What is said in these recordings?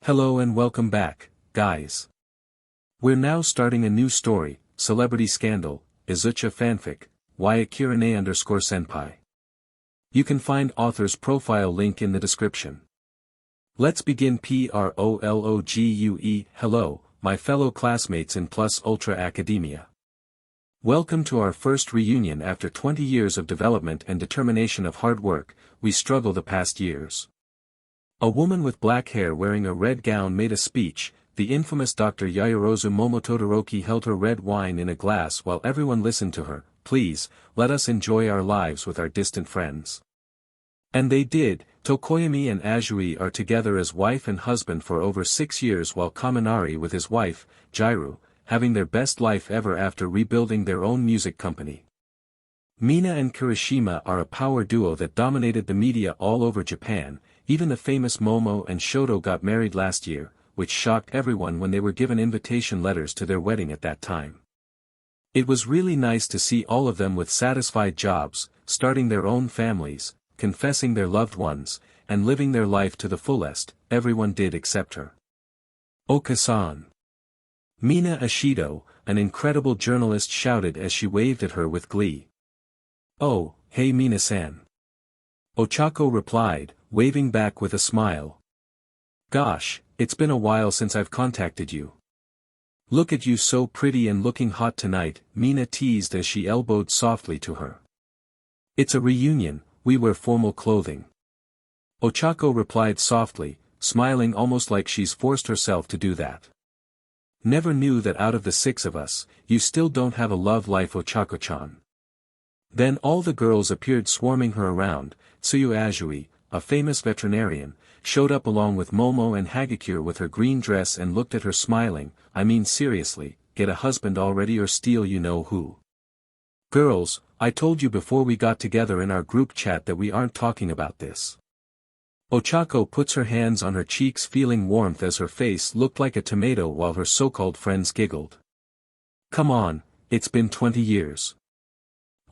Hello and welcome back, guys. We're now starting a new story, Celebrity Scandal, Izuocha Fanfic, _senpai. You can find author's profile link in the description. Let's begin. Prologue. Hello, my fellow classmates in Plus Ultra Academia. Welcome to our first reunion after 20 years of development and determination of hard work. We struggled the past years. A woman with black hair wearing a red gown made a speech. The infamous Dr. Yaoyorozu Momotodoroki held her red wine in a glass while everyone listened to her. Please, let us enjoy our lives with our distant friends. And they did. Tokoyami and Azui are together as wife and husband for over 6 years, while Kaminari with his wife, Jiru, having their best life ever after rebuilding their own music company. Mina and Kirishima are a power duo that dominated the media all over Japan. Even the famous Momo and Shoto got married last year, which shocked everyone when they were given invitation letters to their wedding at that time. It was really nice to see all of them with satisfied jobs, starting their own families, confessing their loved ones, and living their life to the fullest. Everyone did except her. Oka-san. Mina Ashido, an incredible journalist, shouted as she waved at her with glee. Oh, hey Mina-san. Ochako replied, waving back with a smile. Gosh, it's been a while since I've contacted you. Look at you, so pretty and looking hot tonight, Mina teased as she elbowed softly to her. It's a reunion, we wear formal clothing. Ochako replied softly, smiling almost like she's forced herself to do that. Never knew that out of the 6 of us, you still don't have a love life, Ochako-chan. Then all the girls appeared swarming her around. Tsuyu Azui, a famous veterinarian, showed up along with Momo and Hagakure with her green dress and looked at her smiling. I mean, seriously, get a husband already or steal you know who. Girls, I told you before we got together in our group chat that we aren't talking about this. Ochako puts her hands on her cheeks, feeling warmth as her face looked like a tomato while her so-called friends giggled. Come on, it's been 20 years.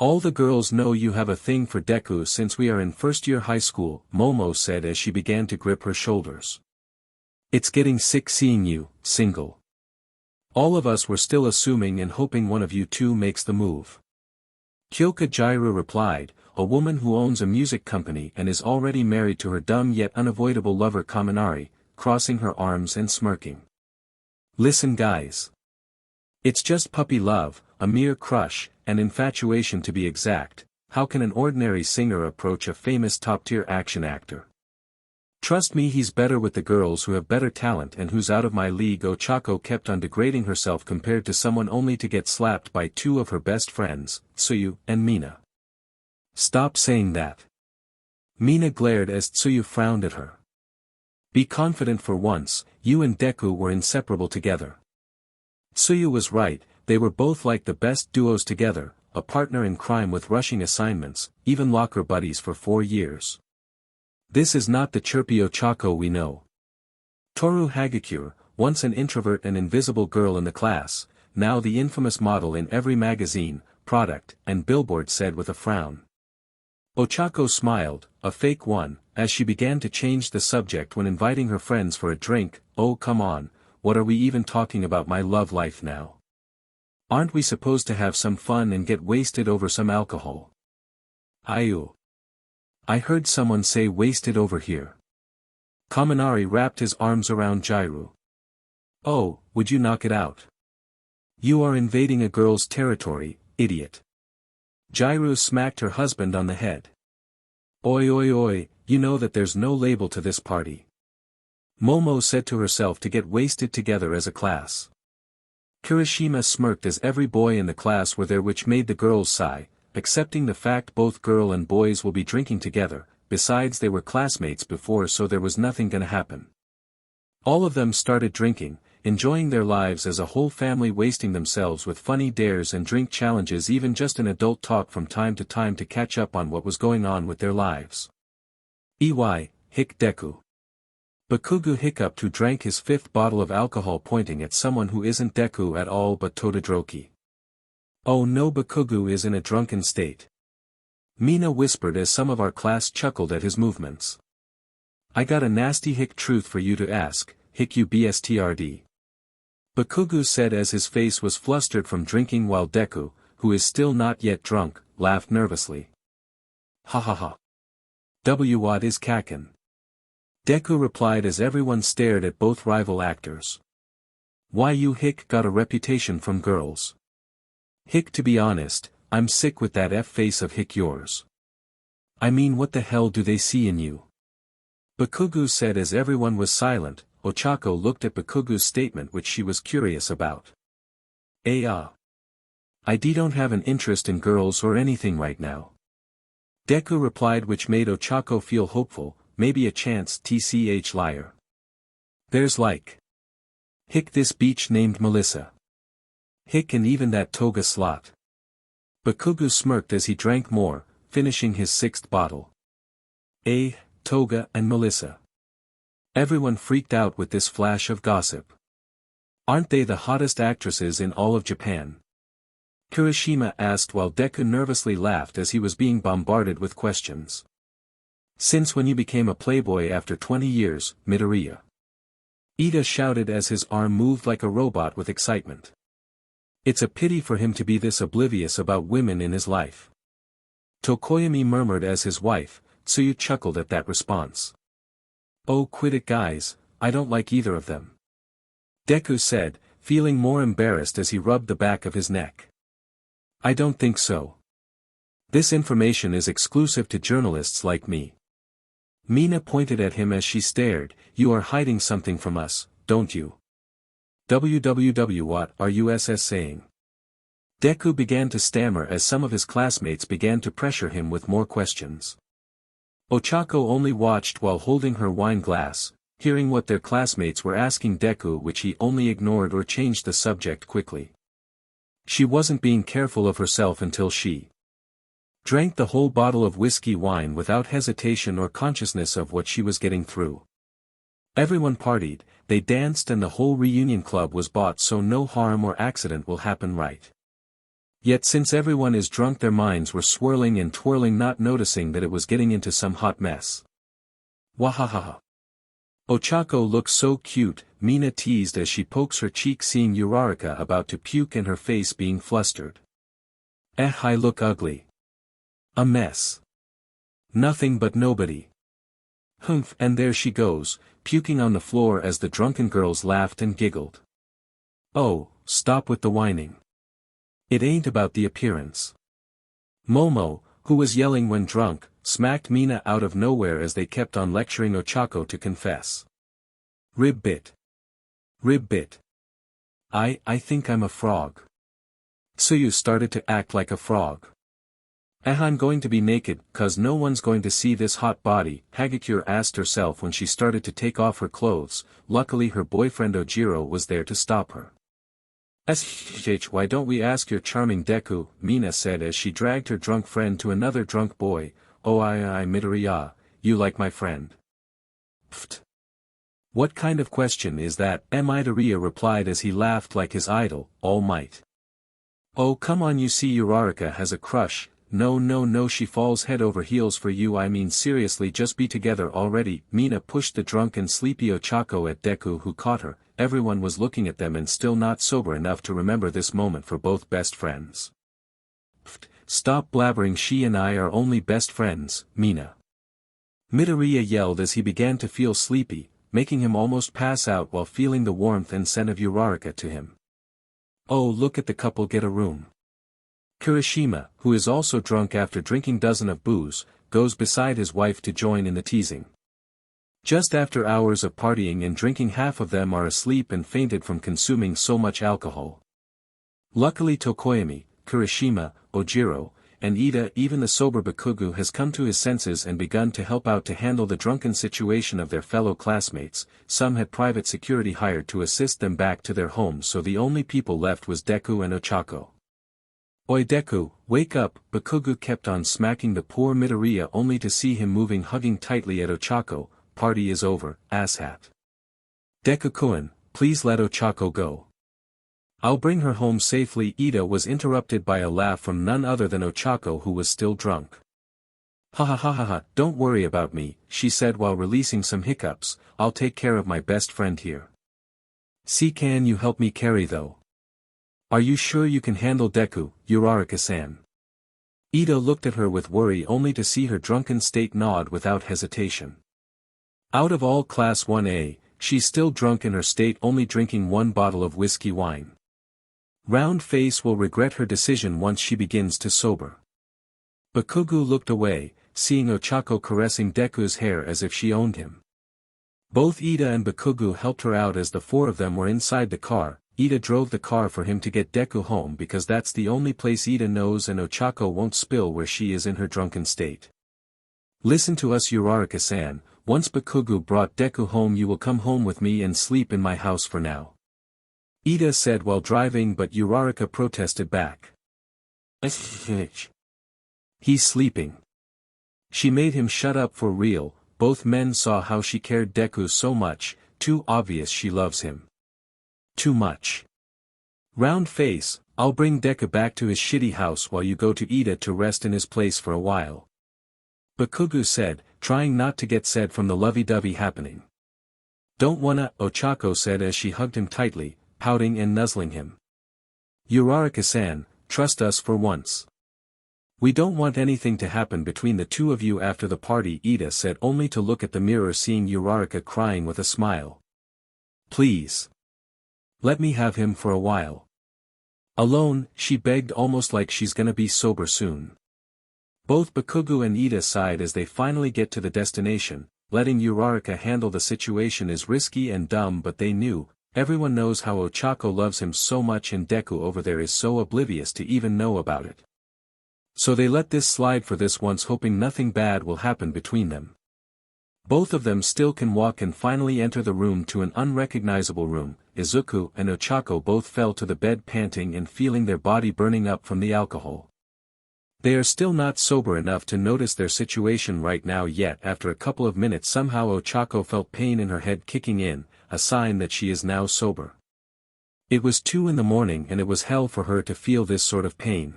All the girls know you have a thing for Deku since we are in first-year high school, Momo said as she began to grip her shoulders. It's getting sick seeing you, single. All of us were still assuming and hoping one of you two makes the move. Kyoka Jiru replied, a woman who owns a music company and is already married to her dumb yet unavoidable lover Kaminari, crossing her arms and smirking. Listen guys. It's just puppy love, a mere crush, an infatuation to be exact. How can an ordinary singer approach a famous top-tier action actor? Trust me, he's better with the girls who have better talent and who's out of my league. Ochako kept on degrading herself compared to someone only to get slapped by 2 of her best friends, Tsuyu and Mina. Stop saying that. Mina glared as Tsuyu frowned at her. Be confident for once, you and Deku were inseparable together. Tsuyu was right, they were both like the best duos together, a partner in crime with rushing assignments, even locker buddies for 4 years. This is not the chirpy Ochako we know. Toru Hagakure, once an introvert and invisible girl in the class, now the infamous model in every magazine, product, and billboard, said with a frown. Ochako smiled, a fake one, as she began to change the subject when inviting her friends for a drink. Oh come on, what are we even talking about my love life now? Aren't we supposed to have some fun and get wasted over some alcohol? Ayu. I heard someone say wasted over here. Kaminari wrapped his arms around Jiru. Oh, would you knock it out? You are invading a girl's territory, idiot. Jiru smacked her husband on the head. Oi oi oi, you know that there's no label to this party. Momo said to herself to get wasted together as a class. Kirishima smirked as every boy in the class were there, which made the girls sigh, accepting the fact both girl and boys will be drinking together. Besides, they were classmates before, so there was nothing gonna happen. All of them started drinking, enjoying their lives as a whole family, wasting themselves with funny dares and drink challenges, even just an adult talk from time to time to catch up on what was going on with their lives. Hic Deku. Bakugu hiccuped, who drank his 5th bottle of alcohol, pointing at someone who isn't Deku at all but Todoroki. Oh no, Bakugu is in a drunken state. Mina whispered as some of our class chuckled at his movements. I got a nasty hick truth for you to ask. hiku bstrd. Bakugu said as his face was flustered from drinking while Deku, who is still not yet drunk, laughed nervously. Ha ha ha. What is kaken? Deku replied as everyone stared at both rival actors. Why you hick got a reputation from girls. Hick, to be honest, I'm sick with that face of hick yours. I mean, what the hell do they see in you? Bakugu said as everyone was silent. Ochako looked at Bakugu's statement, which she was curious about. I don't have an interest in girls or anything right now. Deku replied, which made Ochako feel hopeful, maybe a chance. Tch liar. There's like. Hick this beach named Melissa. Hick and even that toga slot. Bakugu smirked as he drank more, finishing his 6th bottle. Toga and Melissa. Everyone freaked out with this flash of gossip. Aren't they the hottest actresses in all of Japan? Kirishima asked while Deku nervously laughed as he was being bombarded with questions. Since when you became a playboy after 20 years, Midoriya? Ida shouted as his arm moved like a robot with excitement. It's a pity for him to be this oblivious about women in his life. Tokoyami murmured as his wife, Tsuyu chuckled at that response. Oh, quit it guys, I don't like either of them. Deku said, feeling more embarrassed as he rubbed the back of his neck. I don't think so. This information is exclusive to journalists like me. Mina pointed at him as she stared, you are hiding something from us, don't you? What are you saying? Deku began to stammer as some of his classmates began to pressure him with more questions. Ochako only watched while holding her wine glass, hearing what their classmates were asking Deku, which he only ignored or changed the subject quickly. She wasn't being careful of herself until she drank the whole bottle of whiskey wine without hesitation or consciousness of what she was getting through. Everyone partied, they danced, and the whole reunion club was bought so no harm or accident will happen, right? Yet since everyone is drunk, their minds were swirling and twirling, not noticing that it was getting into some hot mess. Wahahaha. Ochako looks so cute, Mina teased as she pokes her cheek, seeing Uraraka about to puke and her face being flustered. I look ugly. A mess. Nothing but nobody. Humph, and there she goes, puking on the floor as the drunken girls laughed and giggled. Oh, stop with the whining. It ain't about the appearance. Momo, who was yelling when drunk, smacked Mina out of nowhere as they kept on lecturing Ochako to confess. Rib bit. Rib bit. I think I'm a frog. Tsuyu started to act like a frog. I'm going to be naked, 'cause no one's going to see this hot body, Hagakure asked herself when she started to take off her clothes. Luckily her boyfriend Ojiro was there to stop her. Why don't we ask your charming Deku, Mina said as she dragged her drunk friend to another drunk boy. Oh I Midoriya, you like my friend? Pfft. What kind of question is that? Midoriya replied as he laughed like his idol, All Might. Oh come on, you see Uraraka has a crush. No, she falls head over heels for you. I mean seriously, just be together already. Mina pushed the drunk and sleepy Ochako at Deku, who caught her. Everyone was looking at them and still not sober enough to remember this moment for both best friends. Pfft, stop blabbering, she and I are only best friends, Mina. Midoriya yelled as he began to feel sleepy, making him almost pass out while feeling the warmth and scent of Uraraka to him. Oh look at the couple get a room. Kirishima, who is also drunk after drinking dozen of booze, goes beside his wife to join in the teasing. Just after hours of partying and drinking, half of them are asleep and fainted from consuming so much alcohol. Luckily Tokoyami, Kirishima, Ojiro, and Ida, even the sober Bakugu, has come to his senses and begun to help out to handle the drunken situation of their fellow classmates. Some had private security hired to assist them back to their homes, so the only people left was Deku and Ochako. Oi Deku, wake up, Bakugu kept on smacking the poor Midoriya only to see him moving, hugging tightly at Ochako. Party is over, asshat. Deku-kun, please let Ochako go. I'll bring her home safely. Ida was interrupted by a laugh from none other than Ochako, who was still drunk. Ha ha ha ha ha, don't worry about me, she said while releasing some hiccups, I'll take care of my best friend here. See, can you help me carry though? Are you sure you can handle Deku, Uraraka-san? Ida looked at her with worry only to see her drunken state nod without hesitation. Out of all Class 1A, she's still drunk in her state, only drinking 1 bottle of whiskey wine. Round Face will regret her decision once she begins to sober. Bakugo looked away, seeing Ochako caressing Deku's hair as if she owned him. Both Ida and Bakugo helped her out as the 4 of them were inside the car. Ida drove the car for him to get Deku home because that's the only place Ida knows and Ochako won't spill where she is in her drunken state. Listen to us, Uraraka-san, once Bakugo brought Deku home you will come home with me and sleep in my house for now. Ida said while driving, but Uraraka protested back. He's sleeping. She made him shut up for real. Both men saw how she cared Deku so much, too obvious she loves him. Too much. Round Face, I'll bring Deku back to his shitty house while you go to Ida to rest in his place for a while. Bakugo said, trying not to get sad from the lovey-dovey happening. Don't wanna, Ochako said as she hugged him tightly, pouting and nuzzling him. Uraraka-san, trust us for once. We don't want anything to happen between the 2 of you after the party, Ida said only to look at the mirror seeing Uraraka crying with a smile. Please. Let me have him for a while. Alone, she begged almost like she's gonna be sober soon. Both Bakugo and Ida sighed as they finally get to the destination. Letting Uraraka handle the situation is risky and dumb, but they knew, everyone knows how Ochako loves him so much and Deku over there is so oblivious to even know about it. So they let this slide for this once, hoping nothing bad will happen between them. Both of them still can walk and finally enter the room to an unrecognizable room. Izuku and Ochako both fell to the bed panting and feeling their body burning up from the alcohol. They are still not sober enough to notice their situation right now yet. After a couple of minutes somehow Ochako felt pain in her head kicking in, a sign that she is now sober. It was 2 in the morning and it was hell for her to feel this sort of pain.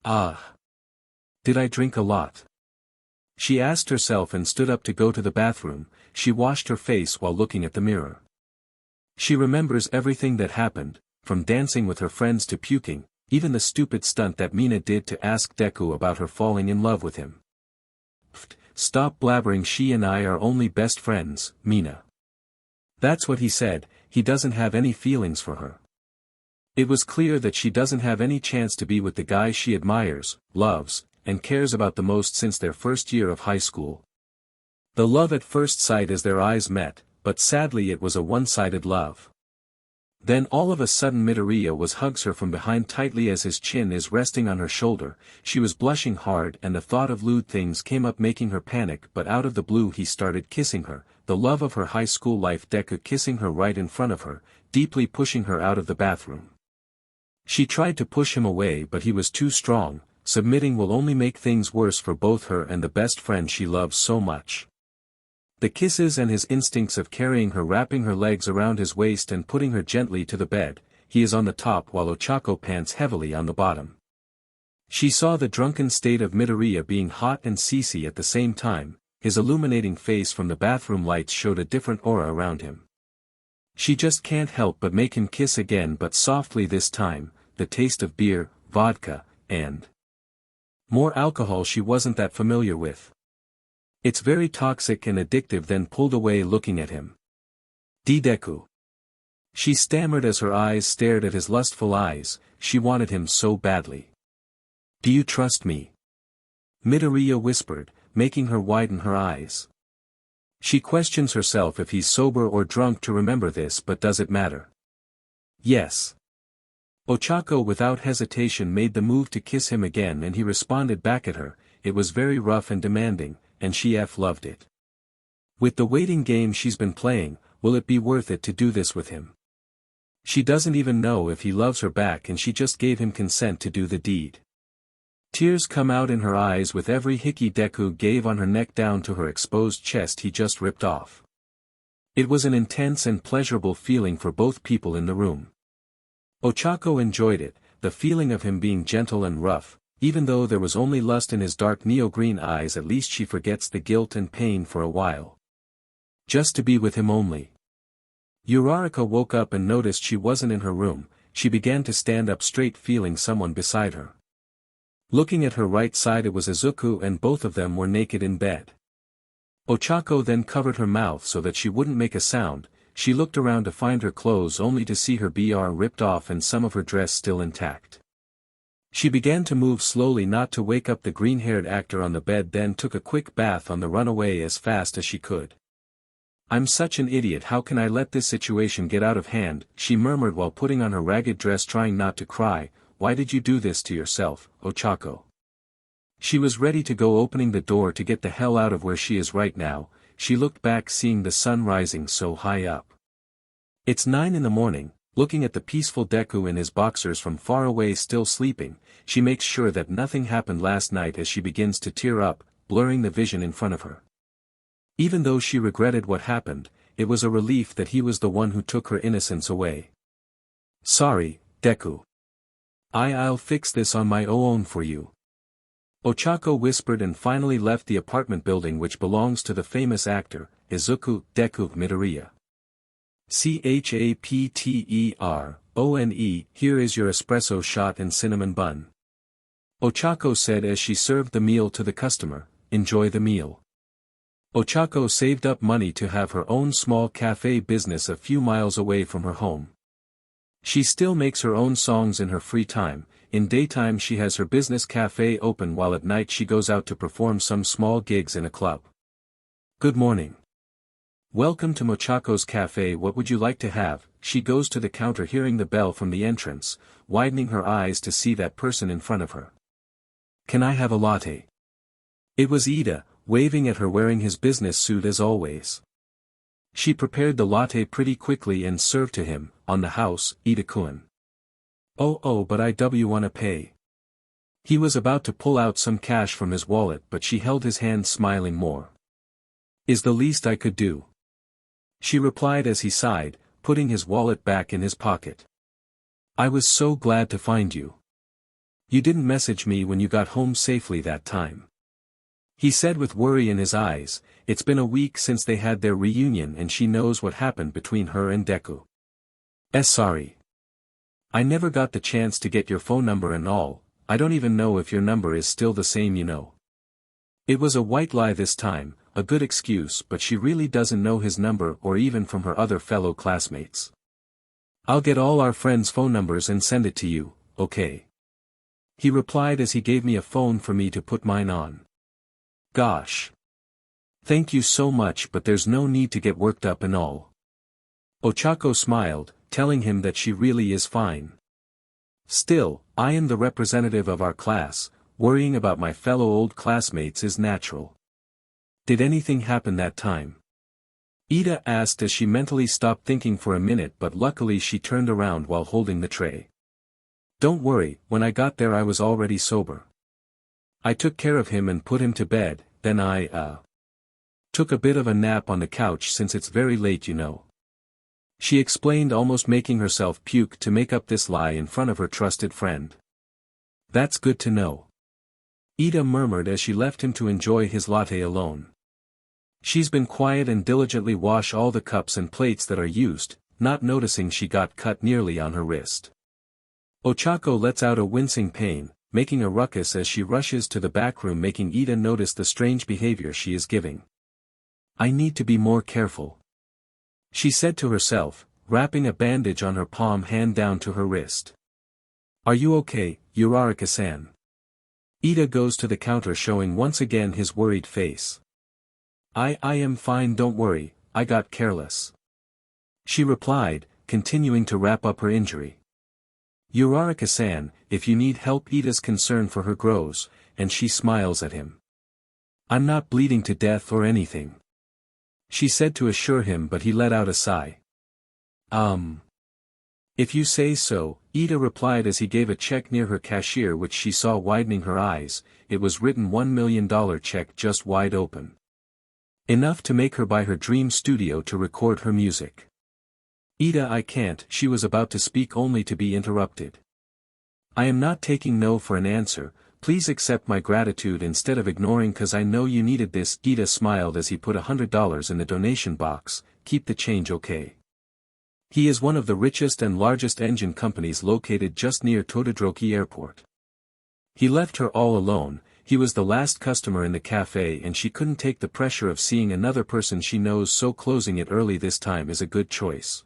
Ah. Did I drink a lot? She asked herself and stood up to go to the bathroom. She washed her face while looking at the mirror. She remembers everything that happened, from dancing with her friends to puking, even the stupid stunt that Mina did to ask Deku about her falling in love with him. Stop blabbering, she and I are only best friends, Mina. That's what he said, he doesn't have any feelings for her. It was clear that she doesn't have any chance to be with the guy she admires, loves, and cares about the most since their first year of high school. The love at first sight as their eyes met, but sadly it was a one-sided love. Then all of a sudden Midoriya hugs her from behind tightly as his chin is resting on her shoulder. She was blushing hard and the thought of lewd things came up making her panic, but out of the blue he started kissing her, the love of her high school life, Deku kissing her right in front of her, deeply pushing her out of the bathroom. She tried to push him away but he was too strong. Submitting will only make things worse for both her and the best friend she loves so much. The kisses and his instincts of carrying her, wrapping her legs around his waist and putting her gently to the bed. He is on the top while Ochako pants heavily on the bottom. She saw the drunken state of Midoriya being hot and ceasy at the same time. His illuminating face from the bathroom lights showed a different aura around him. She just can't help but make him kiss again, but softly this time. The taste of beer, vodka, and more alcohol she wasn't that familiar with. It's very toxic and addictive. Then pulled away looking at him. Deku. She stammered as her eyes stared at his lustful eyes. She wanted him so badly. Do you trust me? Midoriya whispered, making her widen her eyes. She questions herself if he's sober or drunk to remember this, but does it matter? Yes. Ochako without hesitation made the move to kiss him again and he responded back at her. It was very rough and demanding, and she loved it. With the waiting game she's been playing, will it be worth it to do this with him? She doesn't even know if he loves her back and she just gave him consent to do the deed. Tears come out in her eyes with every hickey Deku gave on her neck down to her exposed chest he just ripped off. It was an intense and pleasurable feeling for both people in the room. Ochako enjoyed it, the feeling of him being gentle and rough, Even though there was only lust in his dark neo-green eyes, at least she forgets the guilt and pain for a while. Just to be with him only. Uraraka woke up and noticed she wasn't in her room. She began to stand up straight, feeling someone beside her. Looking at her right side, it was Izuku, and both of them were naked in bed. Ochako then covered her mouth so that she wouldn't make a sound. She looked around to find her clothes only to see her bra ripped off and some of her dress still intact. She began to move slowly not to wake up the green-haired actor on the bed, then took a quick bath on the runaway as fast as she could. "I'm such an idiot, how can I let this situation get out of hand?" she murmured while putting on her ragged dress, trying not to cry. "Why did you do this to yourself, Ochako?" She was ready to go, opening the door to get the hell out of where she is right now. She looked back, seeing the sun rising so high up. It's 9 in the morning. Looking at the peaceful Deku in his boxers from far away still sleeping, she makes sure that nothing happened last night as she begins to tear up, blurring the vision in front of her. Even though she regretted what happened, it was a relief that he was the one who took her innocence away. "Sorry, Deku. I'll fix this on my own for you," Ochako whispered, and finally left the apartment building which belongs to the famous actor, Izuku Midoriya. "Chapterone, here is your espresso shot and cinnamon bun," Ochako said as she served the meal to the customer. "Enjoy the meal." Ochako saved up money to have her own small cafe business a few miles away from her home. She still makes her own songs in her free time. In daytime she has her business cafe open, while at night she goes out to perform some small gigs in a club. "Good morning. Welcome to Mochako's cafe, what would you like to have?" She goes to the counter, hearing the bell from the entrance, widening her eyes to see that person in front of her. "Can I have a latte?" It was Ida, waving at her, wearing his business suit as always. She prepared the latte pretty quickly and served to him. "On the house, Ida-kun." Oh, but I wanna pay." He was about to pull out some cash from his wallet, but she held his hand, smiling more. "Is the least I could do," she replied as he sighed, putting his wallet back in his pocket. "I was so glad to find you. You didn't message me when you got home safely that time," he said with worry in his eyes. It's been a week since they had their reunion, and she knows what happened between her and Deku. Sorry. I never got the chance to get your phone number and all. I don't even know if your number is still the same, you know." It was a white lie this time, a good excuse, but she really doesn't know his number or even from her other fellow classmates. "I'll get all our friends' phone numbers and send it to you, okay?" he replied as he gave me a phone for me to put mine on. "Gosh. Thank you so much, but there's no need to get worked up and all." Ochako smiled, telling him that she really is fine. "Still, I am the representative of our class. Worrying about my fellow old classmates is natural." "Did anything happen that time?" Ida asked as she mentally stopped thinking for a minute, but luckily she turned around while holding the tray. "Don't worry, when I got there I was already sober. I took care of him and put him to bed, then I took a bit of a nap on the couch since it's very late, you know," she explained, almost making herself puke to make up this lie in front of her trusted friend. "That's good to know," Ida murmured as she left him to enjoy his latte alone. She's been quiet and diligently wash all the cups and plates that are used, not noticing she got cut nearly on her wrist. Ochako lets out a wincing pain, making a ruckus as she rushes to the back room, making Ida notice the strange behavior she is giving. "I need to be more careful," she said to herself, wrapping a bandage on her palm hand down to her wrist. "Are you okay, Uraraka-san?" Ida goes to the counter, showing once again his worried face. I am fine, don't worry, I got careless," she replied, continuing to wrap up her injury. "Uraraka-san, if you need help." Ida's concern for her grows, and she smiles at him. "I'm not bleeding to death or anything," she said to assure him, but he let out a sigh. If you say so," Ida replied as he gave a check near her cashier, which she saw, widening her eyes. It was written $1 million check, just wide open. Enough to make her buy her dream studio to record her music. "Ida, I can't," she was about to speak only to be interrupted. "I am not taking no for an answer, Please accept my gratitude instead of ignoring cause I know you needed this. Ida smiled as he put $100 in the donation box. Keep the change, okay? He is one of the richest and largest engine companies located just near Todoroki Airport. He left her all alone. He was the last customer in the cafe and she couldn't take the pressure of seeing another person she knows, so closing it early this time is a good choice.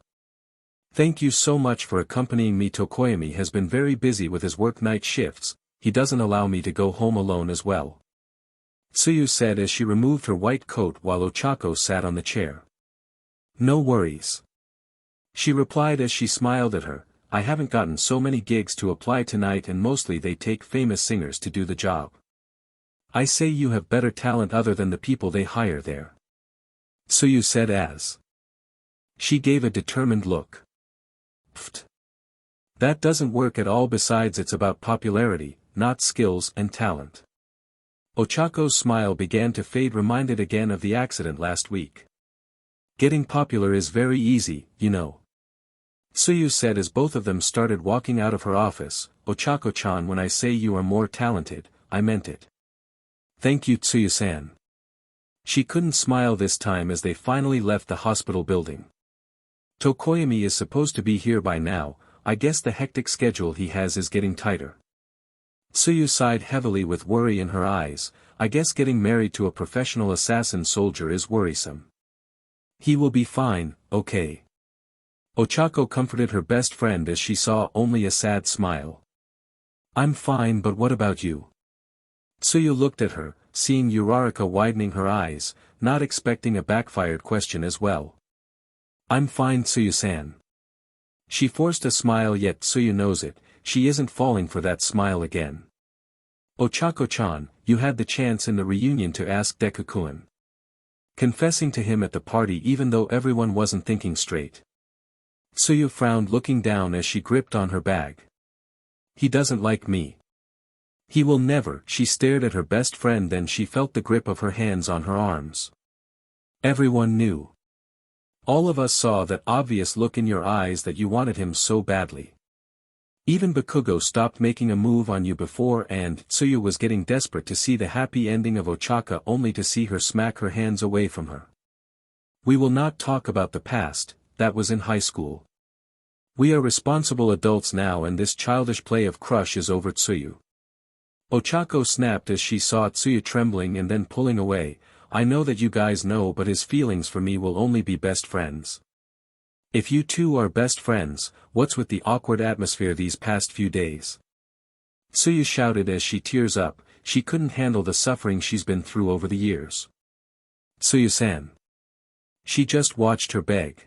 Thank you so much for accompanying me. Tokoyami has been very busy with his work night shifts, he doesn't allow me to go home alone as well. Tsuyu said as she removed her white coat while Ochako sat on the chair. No worries. She replied as she smiled at her, I haven't gotten so many gigs to apply tonight and mostly they take famous singers to do the job. I say you have better talent other than the people they hire there. Tsuyu said as she gave a determined look. Pfft. That doesn't work at all, besides it's about popularity, not skills and talent. Ochako's smile began to fade, reminded again of the accident last week. Getting popular is very easy, you know. Tsuyu said as both of them started walking out of her office. Ochako-chan, when I say you are more talented, I meant it. Thank you, Tsuyu-san. She couldn't smile this time as they finally left the hospital building. Tokoyami is supposed to be here by now, I guess the hectic schedule he has is getting tighter. Tsuyu sighed heavily with worry in her eyes. I guess getting married to a professional assassin soldier is worrisome. He will be fine, okay. Ochako comforted her best friend as she saw only a sad smile. I'm fine, but what about you? Tsuyu looked at her, seeing Uraraka widening her eyes, not expecting a backfired question as well. I'm fine, Tsuyu-san. She forced a smile, yet Tsuyu knows it, she isn't falling for that smile again. Ochako-chan, you had the chance in the reunion to ask Deku-kun. Confessing to him at the party even though everyone wasn't thinking straight. Tsuyu frowned, looking down as she gripped on her bag. He doesn't like me. He will never. She stared at her best friend, then she felt the grip of her hands on her arms. Everyone knew. All of us saw that obvious look in your eyes that you wanted him so badly. Even Bakugo stopped making a move on you before, and Tsuyu was getting desperate to see the happy ending of Ochaka, only to see her smack her hands away from her. We will not talk about the past, that was in high school. We are responsible adults now and this childish play of crush is over. Tsuyu. Ochako snapped as she saw Tsuyu trembling and then pulling away. I know that you guys know, but his feelings for me will only be best friends. If you two are best friends, what's with the awkward atmosphere these past few days? Tsuyu shouted as she tears up, she couldn't handle the suffering she's been through over the years. Tsuyu-san. She just watched her beg.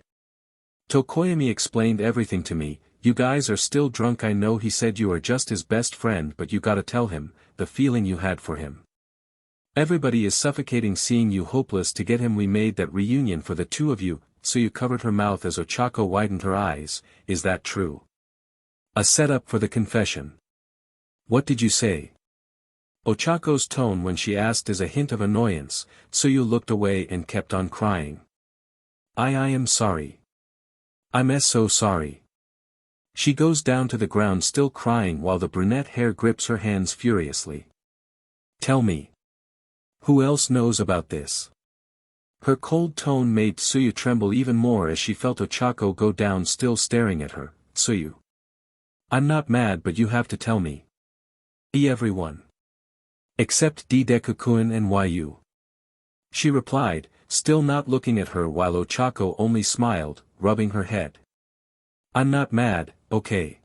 Tokoyami explained everything to me. You guys are still drunk. I know he said you are just his best friend, but you gotta tell him, the feeling you had for him. Everybody is suffocating seeing you hopeless to get him. We made that reunion for the two of you. Tsuyu covered her mouth as Ochako widened her eyes. Is that true? A setup for the confession. What did you say? Ochako's tone when she asked is a hint of annoyance. Tsuyu looked away and kept on crying. I am sorry. I'm so sorry. She goes down to the ground still crying while the brunette hair grips her hands furiously. Tell me. Who else knows about this? Her cold tone made Tsuyu tremble even more as she felt Ochako go down still staring at her. Tsuyu. I'm not mad, but you have to tell me. Everyone. Except Deku-kun and Yu. She replied, still not looking at her while Ochako only smiled, rubbing her head. I'm not mad, okay.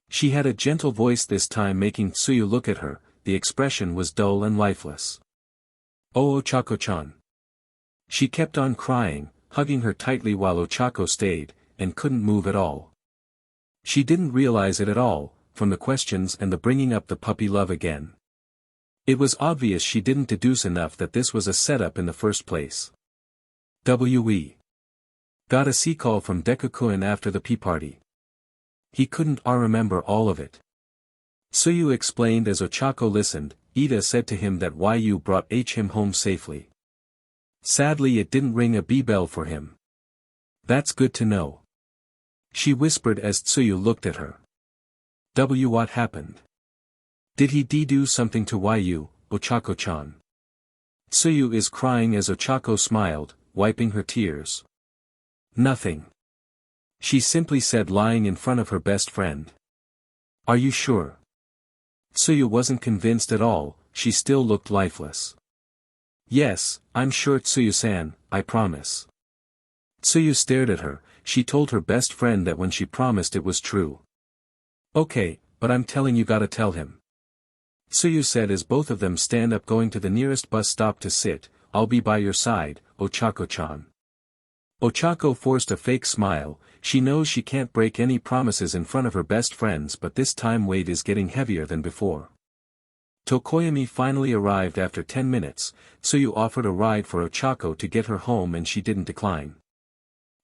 She had a gentle voice this time, making Tsuyu look at her. The expression was dull and lifeless. Oh, Ochako-chan. She kept on crying, hugging her tightly while Ochako stayed, and couldn't move at all. She didn't realize it at all, from the questions and the bringing up the puppy love again. It was obvious she didn't deduce enough that this was a setup in the first place. We got a C-call from Deku-kun after the P-party. He couldn't remember all of it. Tsuyu explained as Ochako listened. Ida said to him that Yu brought him home safely. Sadly, it didn't ring a bell for him. That's good to know. She whispered as Tsuyu looked at her. What happened? Did he do something to you, Ochako-chan? Tsuyu is crying as Ochako smiled, wiping her tears. Nothing. She simply said, lying in front of her best friend. Are you sure? Tsuyu wasn't convinced at all, she still looked lifeless. Yes, I'm sure Tsuyu-san, I promise. Tsuyu stared at her, she told her best friend that when she promised it was true. Okay, but I'm telling you, gotta tell him. Tsuyu said as both of them stand up, going to the nearest bus stop to sit. I'll be by your side, Ochako-chan. Ochako forced a fake smile. She knows she can't break any promises in front of her best friends, but this time weight is getting heavier than before. Tokoyami finally arrived after 10 minutes, Tsuyu offered a ride for Ochako to get her home and she didn't decline.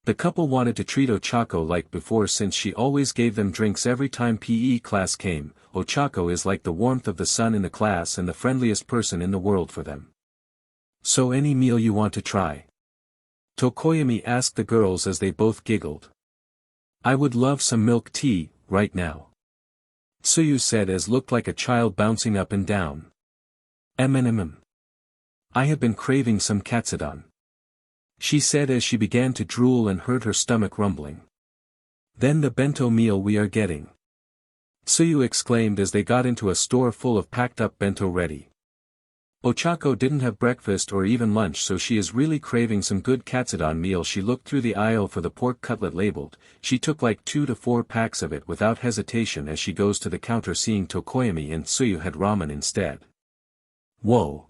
The couple wanted to treat Ochako like before since she always gave them drinks every time PE class came. Ochako is like the warmth of the sun in the class and the friendliest person in the world for them. So any meal you want to try? Tokoyami asked the girls as they both giggled. I would love some milk tea, right now. Tsuyu said as looked like a child bouncing up and down. I have been craving some katsudon. She said as she began to drool and heard her stomach rumbling. Then the bento meal we are getting. Tsuyu exclaimed as they got into a store full of packed up bento ready. Ochako didn't have breakfast or even lunch, so she is really craving some good katsudon meal. She looked through the aisle for the pork cutlet labeled. She took like 2 to 4 packs of it without hesitation as she goes to the counter, seeing Tokoyami and Tsuyu had ramen instead. Whoa!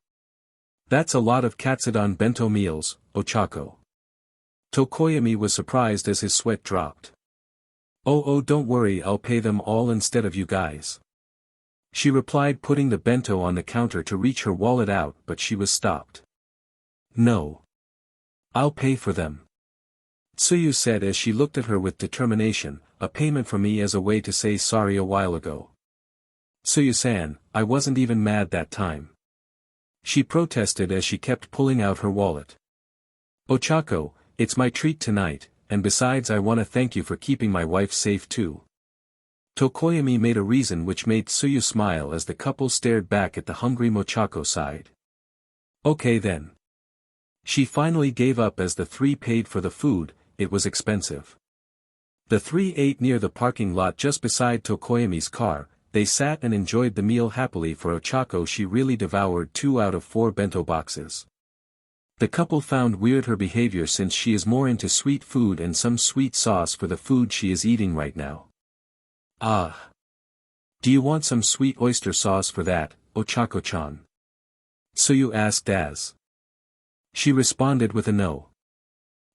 That's a lot of katsudon bento meals, Ochako. Tokoyami was surprised as his sweat dropped. Oh, don't worry, I'll pay them all instead of you guys. She replied, putting the bento on the counter to reach her wallet out, but she was stopped. No. I'll pay for them. Tsuyu said as she looked at her with determination, a payment from me as a way to say sorry a while ago. Tsuyu-san, I wasn't even mad that time. She protested as she kept pulling out her wallet. Ochako, it's my treat tonight, and besides I want to thank you for keeping my wife safe too. Tokoyami made a reason which made Tsuyu smile as the couple stared back at the hungry Mochako side. Okay then. She finally gave up as the three paid for the food. It was expensive. The three ate near the parking lot just beside Tokoyami's car. They sat and enjoyed the meal happily. For Ochako, she really devoured 2 out of 4 bento boxes. The couple found weird her behavior since she is more into sweet food and some sweet sauce for the food she is eating right now. Ah. Do you want some sweet oyster sauce for that, Ochako-chan? Tsuyu asked as. She responded with a no.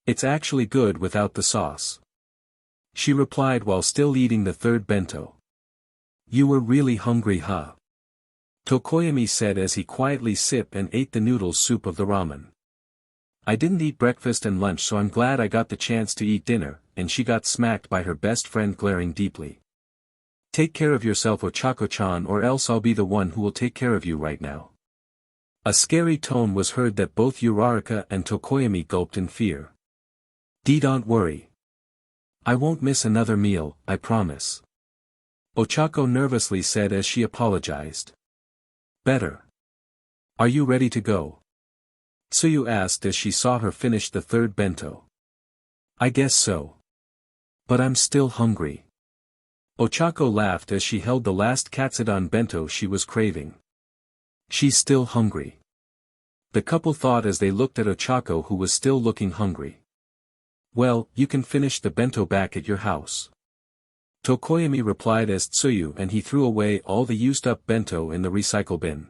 It's actually good without the sauce. She replied while still eating the third bento. You were really hungry, huh? Tokoyami said as he quietly sipped and ate the noodle soup of the ramen. I didn't eat breakfast and lunch, so I'm glad I got the chance to eat dinner, and she got smacked by her best friend glaring deeply. Take care of yourself, Ochako-chan, or else I'll be the one who will take care of you right now. A scary tone was heard that both Uraraka and Tokoyami gulped in fear. Don't worry. I won't miss another meal, I promise. Ochako nervously said as she apologized. Better. Are you ready to go? Tsuyu asked as she saw her finish the third bento. I guess so. But I'm still hungry. Ochako laughed as she held the last katsudon bento she was craving. She's still hungry. The couple thought as they looked at Ochako, who was still looking hungry. Well, you can finish the bento back at your house. Tokoyami replied as Tsuyu, and he threw away all the used-up bento in the recycle bin.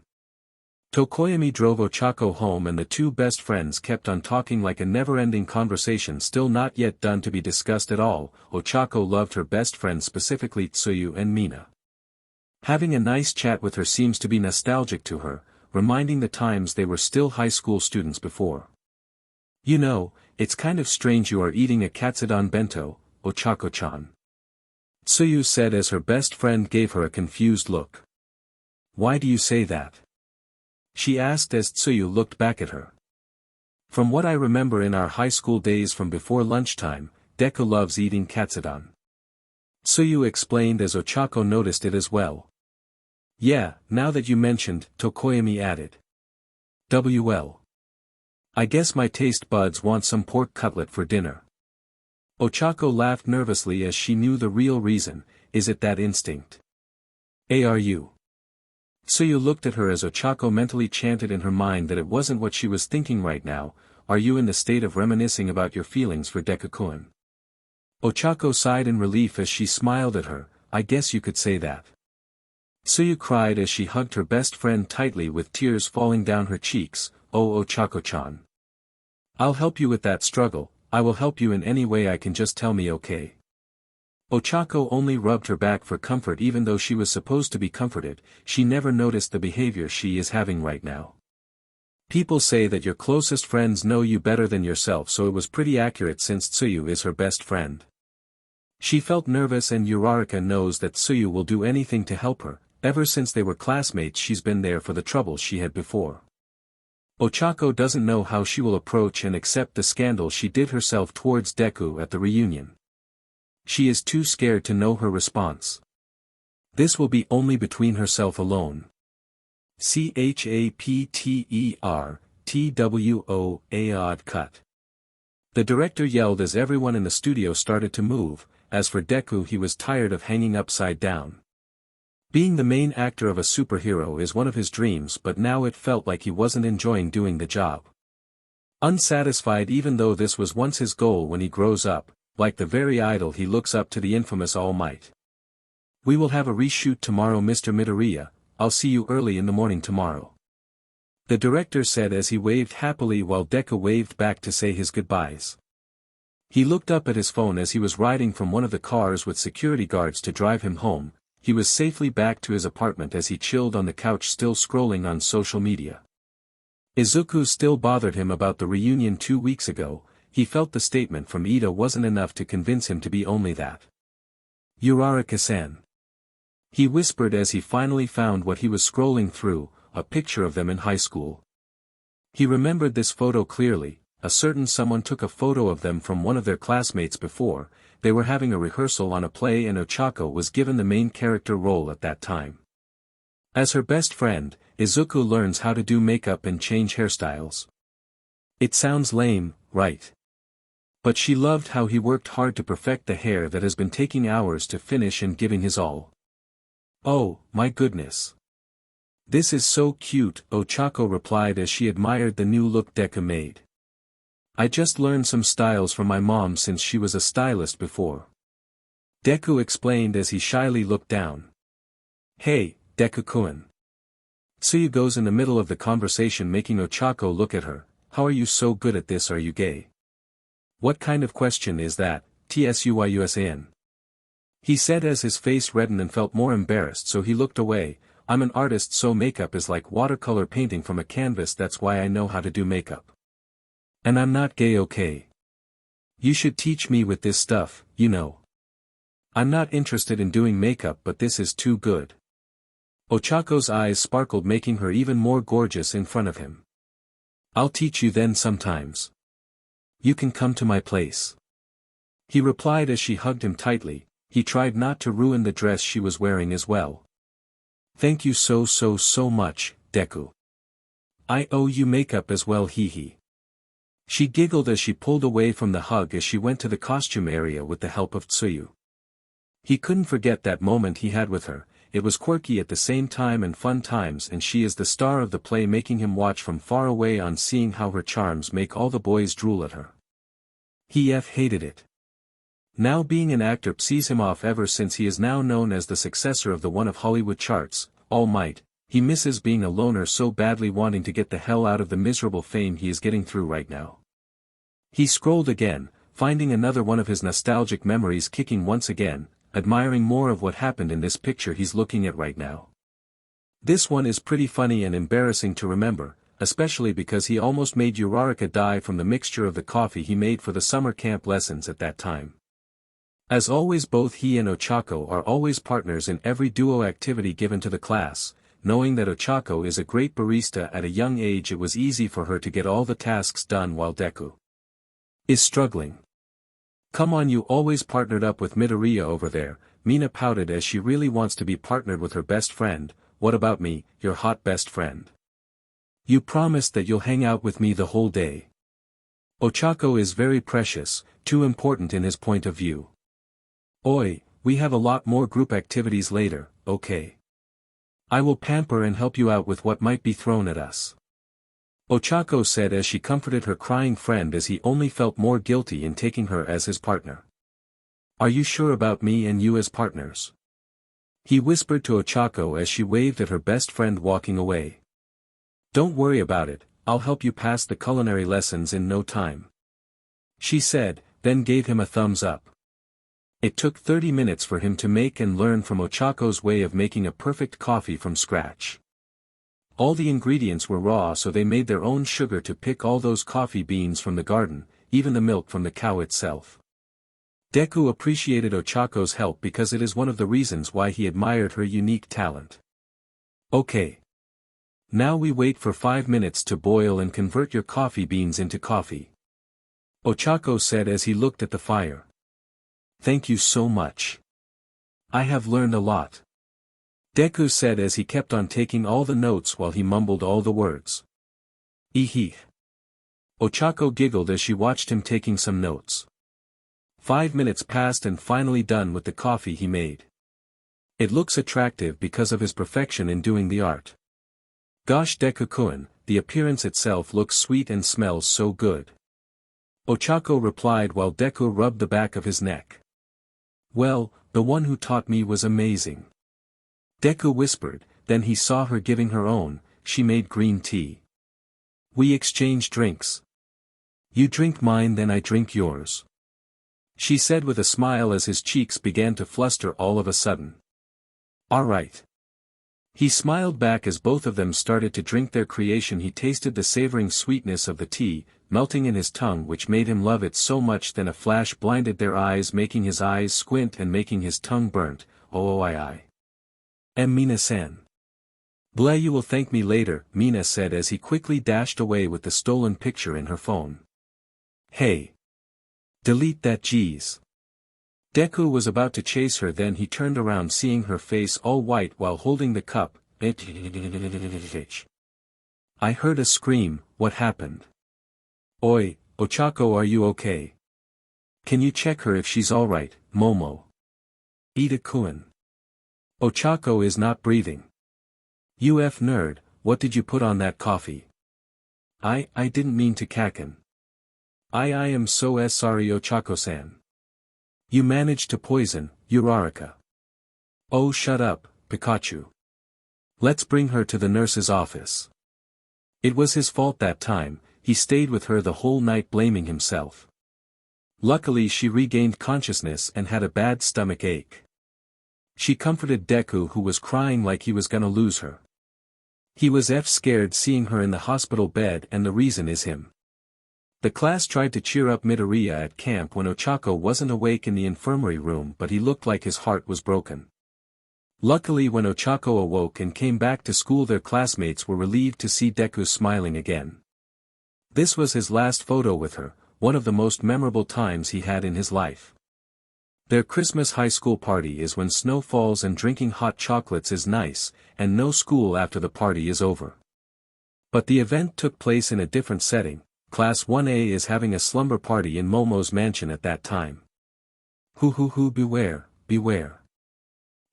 Tokoyami drove Ochako home and the two best friends kept on talking like a never-ending conversation still not yet done to be discussed at all. Ochako loved her best friends, specifically Tsuyu and Mina. Having a nice chat with her seems to be nostalgic to her, reminding the times they were still high school students before. You know, it's kind of strange you are eating a katsudon bento, Ochako-chan. Tsuyu said as her best friend gave her a confused look. Why do you say that? She asked as Tsuyu looked back at her. From what I remember in our high school days from before lunchtime, Deku loves eating katsudon. Tsuyu explained as Ochako noticed it as well. Yeah, now that you mentioned, Tokoyami added. Well. I guess my taste buds want some pork cutlet for dinner. Ochako laughed nervously as she knew the real reason. Is it that instinct? Are you? Tsuyu looked at her as Ochako mentally chanted in her mind that it wasn't what she was thinking right now. Are you in the state of reminiscing about your feelings for Deku-kun? Ochako sighed in relief as she smiled at her. I guess you could say that. Tsuyu cried as she hugged her best friend tightly with tears falling down her cheeks. Oh Ochako-chan. I'll help you with that struggle. I will help you in any way I can, just tell me, okay? Ochako only rubbed her back for comfort. Even though she was supposed to be comforted, she never noticed the behavior she is having right now. People say that your closest friends know you better than yourself, so it was pretty accurate since Tsuyu is her best friend. She felt nervous, and Uraraka knows that Tsuyu will do anything to help her. Ever since they were classmates she's been there for the trouble she had before. Ochako doesn't know how she will approach and accept the scandal she did herself towards Deku at the reunion. She is too scared to know her response. This will be only between herself alone. CHAPTER odd cut. The director yelled as everyone in the studio started to move. As for Deku, he was tired of hanging upside down. Being the main actor of a superhero is one of his dreams, but now it felt like he wasn't enjoying doing the job. Unsatisfied even though this was once his goal when he grows up, like the very idol he looks up to, the infamous All Might. We will have a reshoot tomorrow, Mr. Midoriya. I'll see you early in the morning tomorrow. The director said as he waved happily while Deku waved back to say his goodbyes. He looked up at his phone as he was riding from one of the cars with security guards to drive him home. He was safely back to his apartment as he chilled on the couch, still scrolling on social media. Izuku still bothered him about the reunion 2 weeks ago. He felt the statement from Ida wasn't enough to convince him to be only that. Uraraka-san. He whispered as he finally found what he was scrolling through, a picture of them in high school. He remembered this photo clearly. A certain someone took a photo of them from one of their classmates before. They were having a rehearsal on a play and Ochako was given the main character role at that time. As her best friend, Izuku learns how to do makeup and change hairstyles. It sounds lame, right? But she loved how he worked hard to perfect the hair that has been taking hours to finish and giving his all. Oh, my goodness. This is so cute, Ochako replied as she admired the new look Deku made. I just learned some styles from my mom since she was a stylist before. Deku explained as he shyly looked down. Hey, Deku-kun. Tsuyu goes in the middle of the conversation, making Ochako look at her. How are you so good at this? Are you gay? What kind of question is that, Tsuyusan? He said as his face reddened and felt more embarrassed, so he looked away. I'm an artist, so makeup is like watercolor painting from a canvas, that's why I know how to do makeup. And I'm not gay, okay? You should teach me with this stuff, you know. I'm not interested in doing makeup, but this is too good. Ochako's eyes sparkled, making her even more gorgeous in front of him. I'll teach you then sometimes. You can come to my place. He replied as she hugged him tightly. He tried not to ruin the dress she was wearing as well. Thank you so much, Deku. I owe you makeup as well, hee. She giggled as she pulled away from the hug as she went to the costume area with the help of Tsuyu. He couldn't forget that moment he had with her. It was quirky at the same time and fun times, and she is the star of the play, making him watch from far away on seeing how her charms make all the boys drool at her. He hated it. Now being an actor sees him off ever since he is now known as the successor of the one of Hollywood charts, All Might. He misses being a loner so badly, wanting to get the hell out of the miserable fame he is getting through right now. He scrolled again, finding another one of his nostalgic memories kicking once again, admiring more of what happened in this picture he's looking at right now. This one is pretty funny and embarrassing to remember, especially because he almost made Uraraka die from the mixture of the coffee he made for the summer camp lessons at that time. As always, both he and Ochako are always partners in every duo activity given to the class. Knowing that Ochako is a great barista at a young age, it was easy for her to get all the tasks done while Deku is struggling. Come on, you always partnered up with Midoriya over there. Mina pouted as she really wants to be partnered with her best friend. what about me, your hot best friend? You promised that you'll hang out with me the whole day. Ochako is very precious, too important in his point of view. Oi, we have a lot more group activities later, okay? I will pamper and help you out with what might be thrown at us. Ochako said as she comforted her crying friend as he only felt more guilty in taking her as his partner. Are you sure about me and you as partners? He whispered to Ochako as she waved at her best friend walking away. Don't worry about it, I'll help you pass the culinary lessons in no time. She said, then gave him a thumbs up. It took 30 minutes for him to make and learn from Ochako's way of making a perfect coffee from scratch. All the ingredients were raw, so they made their own sugar to pick all those coffee beans from the garden, even the milk from the cow itself. Deku appreciated Ochako's help because it is one of the reasons why he admired her unique talent. Okay. Now we wait for 5 minutes to boil and convert your coffee beans into coffee. Ochako said as he looked at the fire. Thank you so much. I have learned a lot. Deku said as he kept on taking all the notes while he mumbled all the words. Eehee. Ochako giggled as she watched him taking some notes. 5 minutes passed and finally done with the coffee he made. It looks attractive because of his perfection in doing the art. Gosh Deku-kun, the appearance itself looks sweet and smells so good. Ochako replied while Deku rubbed the back of his neck. Well, the one who taught me was amazing. Deku whispered, then he saw her giving her own, she made green tea. We exchange drinks. You drink mine then I drink yours. She said with a smile as his cheeks began to fluster all of a sudden. Alright. He smiled back as both of them started to drink their creation. He tasted the savoring sweetness of the tea, melting in his tongue, which made him love it so much. Then a flash blinded their eyes, making his eyes squint and making his tongue burnt. Oh. Mina-san. Blah, you will thank me later, Mina said as he quickly dashed away with the stolen picture in her phone. Hey. Delete that jeez. Deku was about to chase her, then he turned around seeing her face all white while holding the cup. I heard a scream, what happened? Oi, Ochako, are you okay? Can you check her if she's alright, Momo? Ida-kun. Ochako is not breathing. UF nerd, what did you put on that coffee? I didn't mean to kaken. I am so sorry Ochako-san. You managed to poison, Uraraka. Oh shut up, Pikachu. Let's bring her to the nurse's office. It was his fault that time, he stayed with her the whole night blaming himself. Luckily she regained consciousness and had a bad stomach ache. She comforted Deku, who was crying like he was gonna lose her. He was scared seeing her in the hospital bed, and the reason is him. The class tried to cheer up Midoriya at camp when Ochako wasn't awake in the infirmary room, but he looked like his heart was broken. Luckily when Ochako awoke and came back to school, their classmates were relieved to see Deku smiling again. This was his last photo with her, one of the most memorable times he had in his life. Their Christmas high school party is when snow falls and drinking hot chocolates is nice, and no school after the party is over. But the event took place in a different setting. Class 1A is having a slumber party in Momo's mansion at that time. Beware, beware.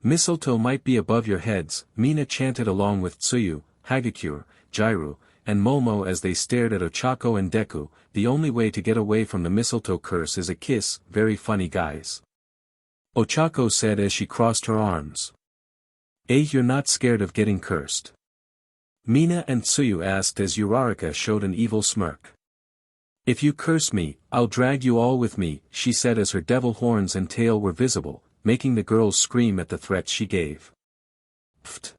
Mistletoe might be above your heads, Mina chanted along with Tsuyu, Hagakure, Jiru, and Momo as they stared at Ochako and Deku. The only way to get away from the mistletoe curse is a kiss, very funny guys. Ochako said as she crossed her arms. You're not scared of getting cursed? Mina and Tsuyu asked as Uraraka showed an evil smirk. If you curse me, I'll drag you all with me, she said as her devil horns and tail were visible, making the girls scream at the threat she gave. Pfft.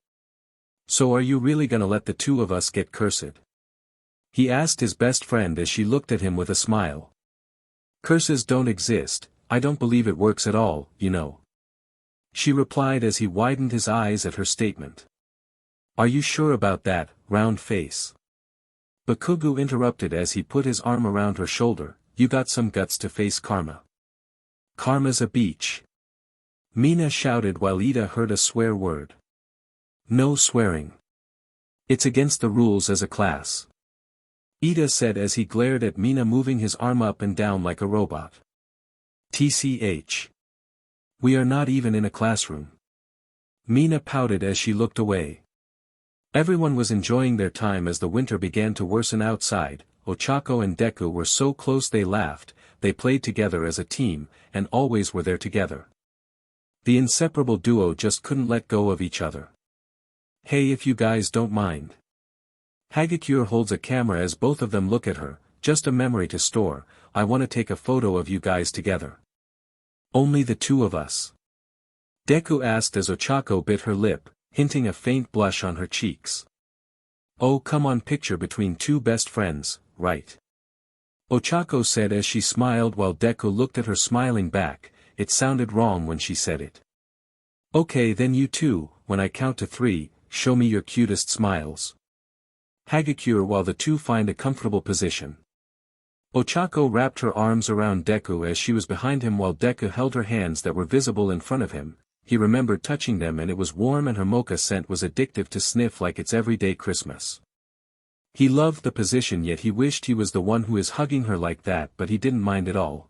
So are you really gonna let the two of us get cursed? He asked his best friend as she looked at him with a smile. Curses don't exist, I don't believe it works at all, you know. She replied as he widened his eyes at her statement. Are you sure about that, round face? Bakugo interrupted as he put his arm around her shoulder. You got some guts to face karma. Karma's a beach. Mina shouted while Ida heard a swear word. No swearing. It's against the rules as a class. Ida said as he glared at Mina moving his arm up and down like a robot. TCH. We are not even in a classroom. Mina pouted as she looked away. Everyone was enjoying their time as the winter began to worsen outside. Ochako and Deku were so close they laughed, they played together as a team, and always were there together. The inseparable duo just couldn't let go of each other. Hey, if you guys don't mind. Hagakure holds a camera as both of them look at her, just a memory to store. I want to take a photo of you guys together. Only the two of us. Deku asked as Ochako bit her lip, hinting a faint blush on her cheeks. Oh, come on, picture between two best friends, right? Ochako said as she smiled while Deku looked at her smiling back. It sounded wrong when she said it. Okay, then you two, when I count to 3, show me your cutest smiles. Hagakure while the two find a comfortable position. Ochako wrapped her arms around Deku as she was behind him while Deku held her hands that were visible in front of him. He remembered touching them and it was warm and her mocha scent was addictive to sniff like it's everyday Christmas. He loved the position yet he wished he was the one who is hugging her like that, but he didn't mind at all.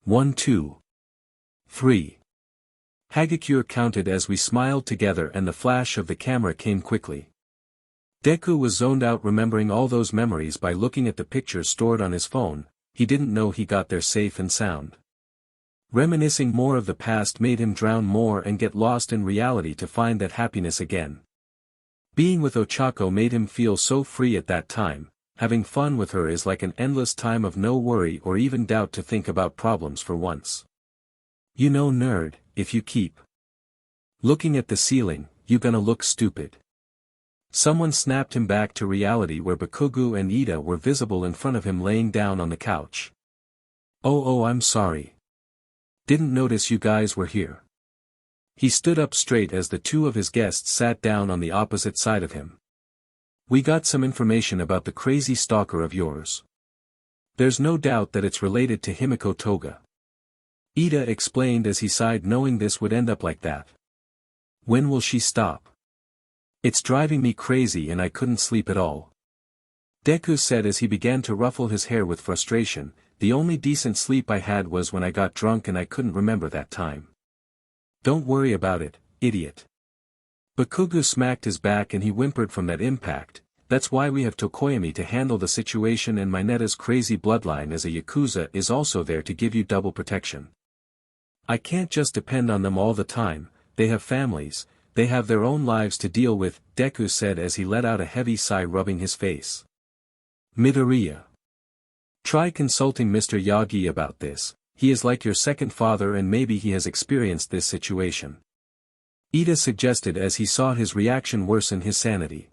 1 2 3. Hagakure counted as we smiled together and the flash of the camera came quickly. Deku was zoned out remembering all those memories by looking at the pictures stored on his phone. He didn't know he got there safe and sound. Reminiscing more of the past made him drown more and get lost in reality to find that happiness again. Being with Ochako made him feel so free at that time. Having fun with her is like an endless time of no worry or even doubt to think about problems for once. You know, nerd, if you keep looking at the ceiling, you gonna look stupid. Someone snapped him back to reality where Bakugo and Ida were visible in front of him laying down on the couch. Oh, I'm sorry. Didn't notice you guys were here. He stood up straight as the two of his guests sat down on the opposite side of him. We got some information about the crazy stalker of yours. There's no doubt that it's related to Himiko Toga. Ida explained as he sighed knowing this would end up like that. When will she stop? It's driving me crazy and I couldn't sleep at all. Deku said as he began to ruffle his hair with frustration. The only decent sleep I had was when I got drunk and I couldn't remember that time. Don't worry about it, idiot. Bakugo smacked his back and he whimpered from that impact. That's why we have Tokoyami to handle the situation and Mineta's crazy bloodline as a Yakuza is also there to give you double protection. I can't just depend on them all the time, they have families, they have their own lives to deal with, Deku said as he let out a heavy sigh rubbing his face. Midoriya. Try consulting Mr. Yagi about this, he is like your second father and maybe he has experienced this situation. Ida suggested as he saw his reaction worsen his sanity.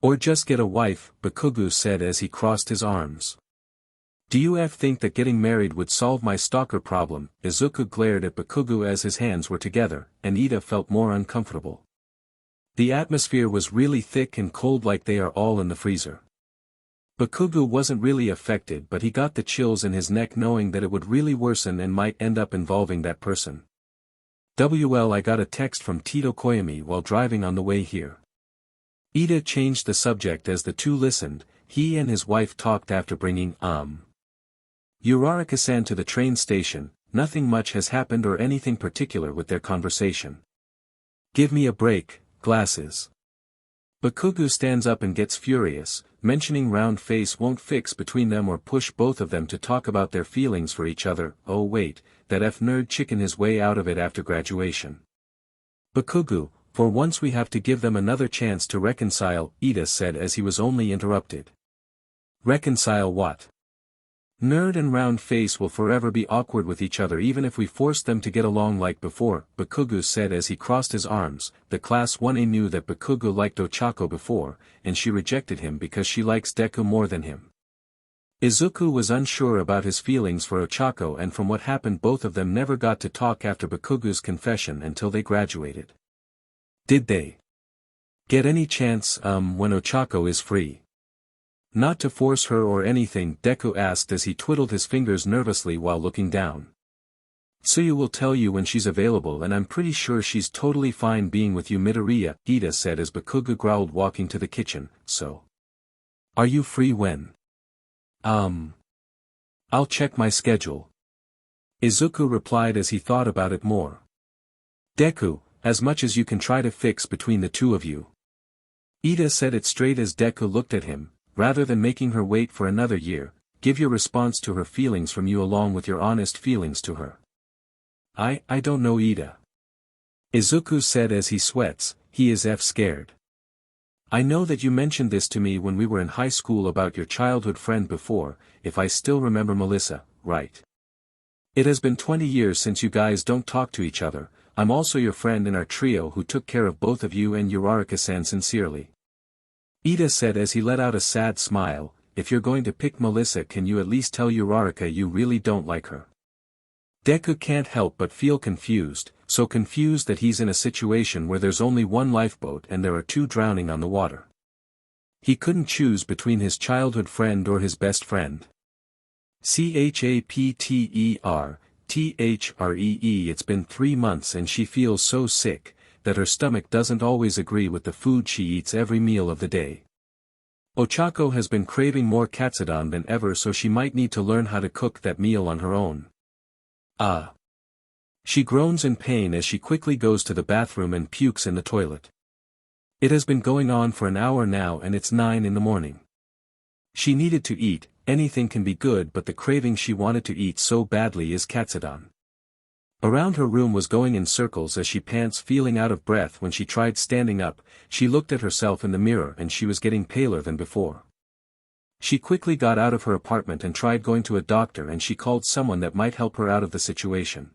Or just get a wife, Bakugo said as he crossed his arms. Do you think that getting married would solve my stalker problem? Izuku glared at Bakugo as his hands were together, and Ida felt more uncomfortable. The atmosphere was really thick and cold like they are all in the freezer. Bakugo wasn't really affected but he got the chills in his neck knowing that it would really worsen and might end up involving that person. I got a text from Tito Koyami while driving on the way here. Ida changed the subject as the two listened. He and his wife talked after bringing Uraraka-san to the train station. Nothing much has happened or anything particular with their conversation. Give me a break, glasses. Bakugo stands up and gets furious, mentioning round face won't fix between them or push both of them to talk about their feelings for each other. Oh wait, that nerd chicken his way out of it after graduation. Bakugo, for once we have to give them another chance to reconcile, Ida said as he was only interrupted. Reconcile what? Nerd and round face will forever be awkward with each other even if we force them to get along like before, Bakugo said as he crossed his arms. The class 1A knew that Bakugo liked Ochako before, and she rejected him because she likes Deku more than him. Izuku was unsure about his feelings for Ochako and from what happened both of them never got to talk after Bakugo's confession until they graduated. Did they get any chance, when Ochako is free? Not to force her or anything, Deku asked as he twiddled his fingers nervously while looking down. Tsuyu will tell you when she's available, and I'm pretty sure she's totally fine being with you, Midoriya, Ida said as Bakuga growled, walking to the kitchen. So, are you free when? I'll check my schedule. Izuku replied as he thought about it more. Deku, as much as you can try to fix between the two of you. Ida said it straight as Deku looked at him. Rather than making her wait for another year, give your response to her feelings from you along with your honest feelings to her. I don't know, Ida. Izuku said as he sweats, he is scared. I know that you mentioned this to me when we were in high school about your childhood friend before, if I still remember Melissa, right? It has been 20 years since you guys don't talk to each other. I'm also your friend in our trio who took care of both of you and Uraraka-san sincerely. Ida said as he let out a sad smile. If you're going to pick Melissa, can you at least tell Uraraka you really don't like her? Deku can't help but feel confused, so confused that he's in a situation where there's only one lifeboat and there are two drowning on the water. He couldn't choose between his childhood friend or his best friend. Chaptertree. It's been 3 months and she feels so sick that her stomach doesn't always agree with the food she eats every meal of the day. Ochako has been craving more katsudon than ever, so she might need to learn how to cook that meal on her own. She groans in pain as she quickly goes to the bathroom and pukes in the toilet. It has been going on for an hour now and it's 9 in the morning. She needed to eat. Anything can be good, but the craving she wanted to eat so badly is katsudon. Around her room was going in circles as she pants, feeling out of breath. When she tried standing up, she looked at herself in the mirror and she was getting paler than before. She quickly got out of her apartment and tried going to a doctor, and she called someone that might help her out of the situation.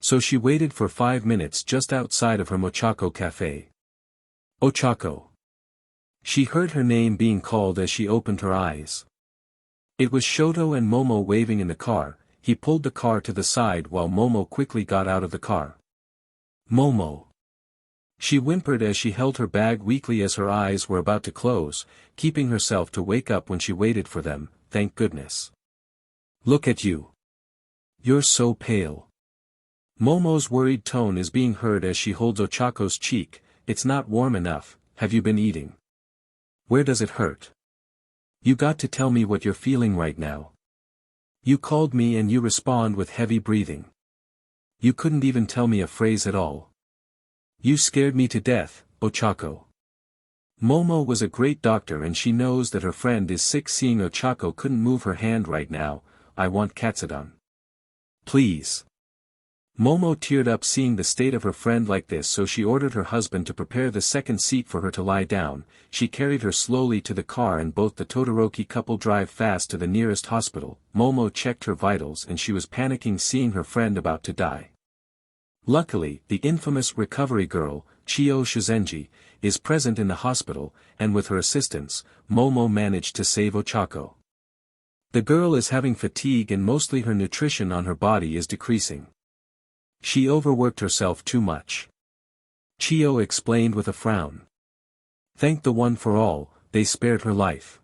So she waited for 5 minutes just outside of her Mochako cafe. Ochako. She heard her name being called as she opened her eyes. It was Shoto and Momo waving in the car. He pulled the car to the side while Momo quickly got out of the car. Momo. She whimpered as she held her bag weakly as her eyes were about to close, keeping herself to wake up when she waited for them. Thank goodness. Look at you. You're so pale. Momo's worried tone is being heard as she holds Ochako's cheek. It's not warm enough. Have you been eating? Where does it hurt? You got to tell me what you're feeling right now. You called me and you respond with heavy breathing. You couldn't even tell me a phrase at all. You scared me to death, Ochako. Momo was a great doctor and she knows that her friend is sick. Seeing Ochako couldn't move her hand right now. I want katsudon. Please. Momo teared up seeing the state of her friend like this, so she ordered her husband to prepare the second seat for her to lie down. She carried her slowly to the car and both the Todoroki couple drive fast to the nearest hospital. Momo checked her vitals and she was panicking seeing her friend about to die. Luckily, the infamous recovery girl, Chio Shizenji, is present in the hospital, and with her assistance, Momo managed to save Ochako. The girl is having fatigue and mostly her nutrition on her body is decreasing. She overworked herself too much. Chio explained with a frown. Thank the one for all, they spared her life.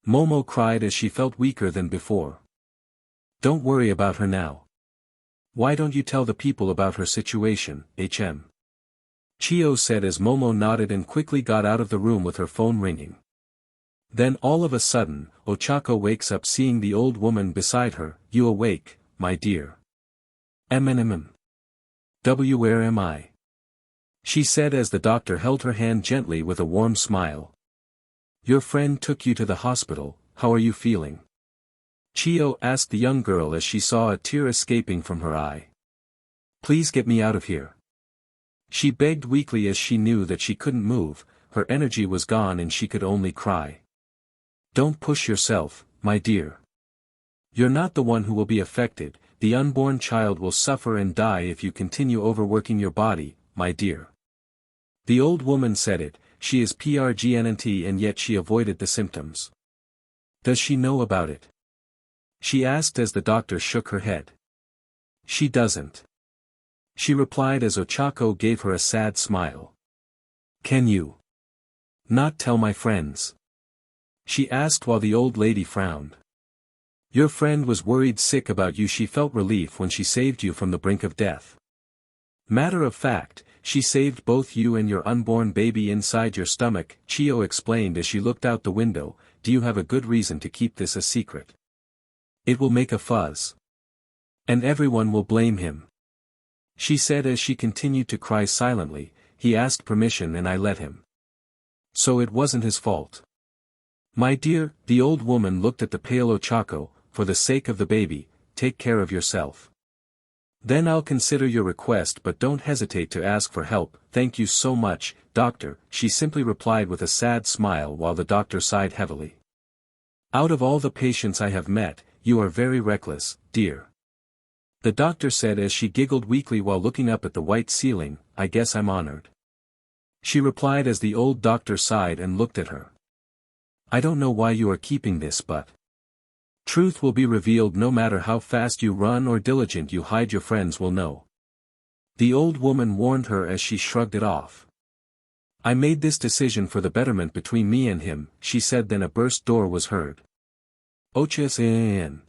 Momo cried as she felt weaker than before. Don't worry about her now. Why don't you tell the people about her situation, HM? Chio said as Momo nodded and quickly got out of the room with her phone ringing. Then all of a sudden, Ochako wakes up seeing the old woman beside her. You awake, my dear? Where am I? She said as the doctor held her hand gently with a warm smile. Your friend took you to the hospital. How are you feeling? Chio asked the young girl as she saw a tear escaping from her eye. Please get me out of here. She begged weakly as she knew that she couldn't move, her energy was gone and she could only cry. Don't push yourself, my dear. You're not the one who will be affected. The unborn child will suffer and die if you continue overworking your body, my dear. The old woman said it. She is pregnant and yet she avoided the symptoms. Does she know about it? She asked as the doctor shook her head. She doesn't. She replied as Ochako gave her a sad smile. Can you not tell my friends? She asked while the old lady frowned. Your friend was worried sick about you. She felt relief when she saved you from the brink of death. Matter of fact, she saved both you and your unborn baby inside your stomach, Chio explained as she looked out the window. Do you have a good reason to keep this a secret? It will make a fuss. And everyone will blame him. She said as she continued to cry silently. He asked permission and I let him. So it wasn't his fault. My dear, the old woman looked at the pale Ochako. For the sake of the baby, take care of yourself. Then I'll consider your request, but don't hesitate to ask for help. Thank you so much, doctor, she simply replied with a sad smile while the doctor sighed heavily. Out of all the patients I have met, you are very reckless, dear. The doctor said as she giggled weakly while looking up at the white ceiling. I guess I'm honored. She replied as the old doctor sighed and looked at her. I don't know why you are keeping this, but truth will be revealed no matter how fast you run or diligent you hide. Your friends will know. The old woman warned her as she shrugged it off. I made this decision for the betterment between me and him, she said. Then a burst door was heard. Ocha-san.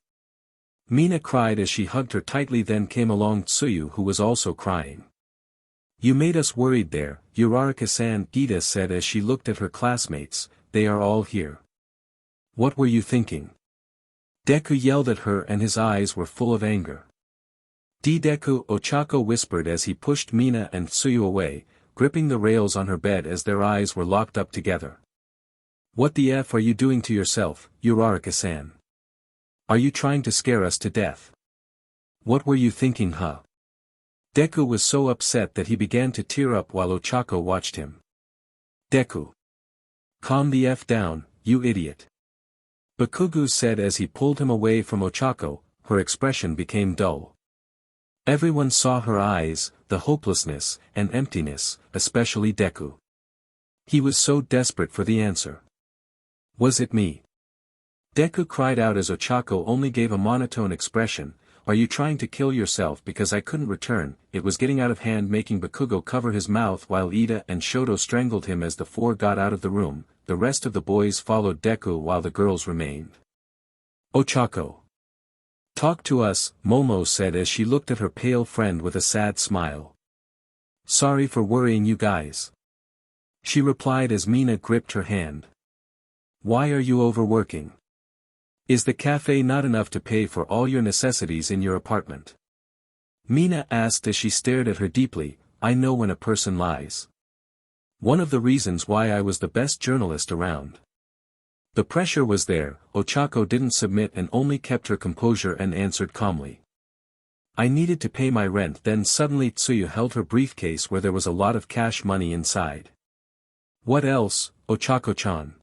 Mina cried as she hugged her tightly. Then came along Tsuyu, who was also crying. You made us worried there, Uraraka-san, Gita said as she looked at her classmates. They are all here. What were you thinking? Deku yelled at her and his eyes were full of anger. Deku, Ochako whispered as he pushed Mina and Tsuyu away, gripping the rails on her bed as their eyes were locked up together. What the F are you doing to yourself, Uraraka-san? Are you trying to scare us to death? What were you thinking, huh? Deku was so upset that he began to tear up while Ochako watched him. Deku. Calm the F down, you idiot. Bakugo said as he pulled him away from Ochako. Her expression became dull. Everyone saw her eyes, the hopelessness and emptiness, especially Deku. He was so desperate for the answer. Was it me? Deku cried out as Ochako only gave a monotone expression. Are you trying to kill yourself because I couldn't return? It was getting out of hand, making Bakugo cover his mouth while Ida and Shoto strangled him as the four got out of the room. The rest of the boys followed Deku while the girls remained. Ochako. Talk to us, Momo said as she looked at her pale friend with a sad smile. Sorry for worrying you guys. She replied as Mina gripped her hand. Why are you overworking? Is the cafe not enough to pay for all your necessities in your apartment? Mina asked as she stared at her deeply. I know when a person lies. One of the reasons why I was the best journalist around. The pressure was there. Ochako didn't submit and only kept her composure and answered calmly. I needed to pay my rent. Then suddenly Tsuyu held her briefcase where there was a lot of cash money inside. What else, Ochako-chan?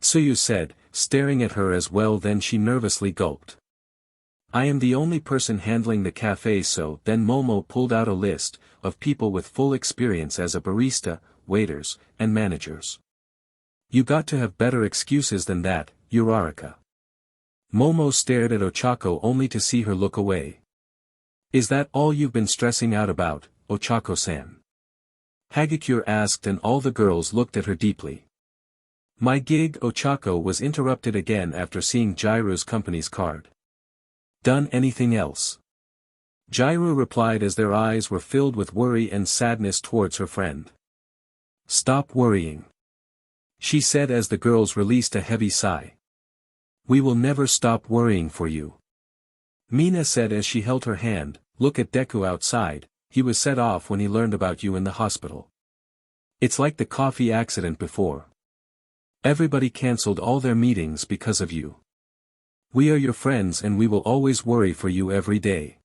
Tsuyu said, staring at her as well. Then she nervously gulped. I am the only person handling the cafe, so then Momo pulled out a list of people with full experience as a barista, waiters, and managers. You got to have better excuses than that, Uraraka. Momo stared at Ochako only to see her look away. Is that all you've been stressing out about, Ochako-san? Hagakure asked and all the girls looked at her deeply. My gig, Ochako was interrupted again after seeing Jiru's company's card. Done anything else? Jiru replied as their eyes were filled with worry and sadness towards her friend. Stop worrying. She said as the girls released a heavy sigh. We will never stop worrying for you. Mina said as she held her hand. Look at Deku outside, he was set off when he learned about you in the hospital. It's like the coffee accident before. Everybody cancelled all their meetings because of you. We are your friends and we will always worry for you every day.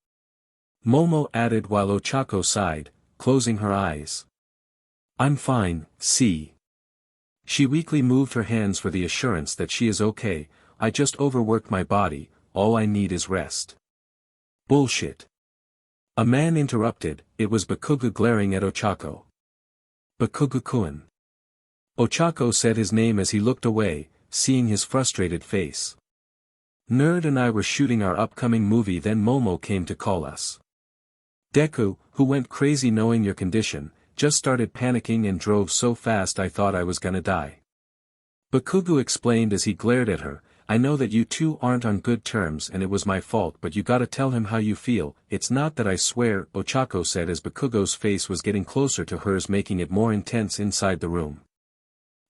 Momo added while Ochako sighed, closing her eyes. I'm fine, see. She weakly moved her hands for the assurance that she is okay. I just overworked my body, all I need is rest. Bullshit. A man interrupted. It was Bakugo glaring at Ochako. Bakugo-kun. Ochako said his name as he looked away, seeing his frustrated face. Nerd and I were shooting our upcoming movie, then Momo came to call us. Deku, who went crazy knowing your condition, just started panicking and drove so fast I thought I was gonna die. Bakugo explained as he glared at her. I know that you two aren't on good terms and it was my fault, but you gotta tell him how you feel. It's not that, I swear, Ochako said as Bakugo's face was getting closer to hers, making it more intense inside the room.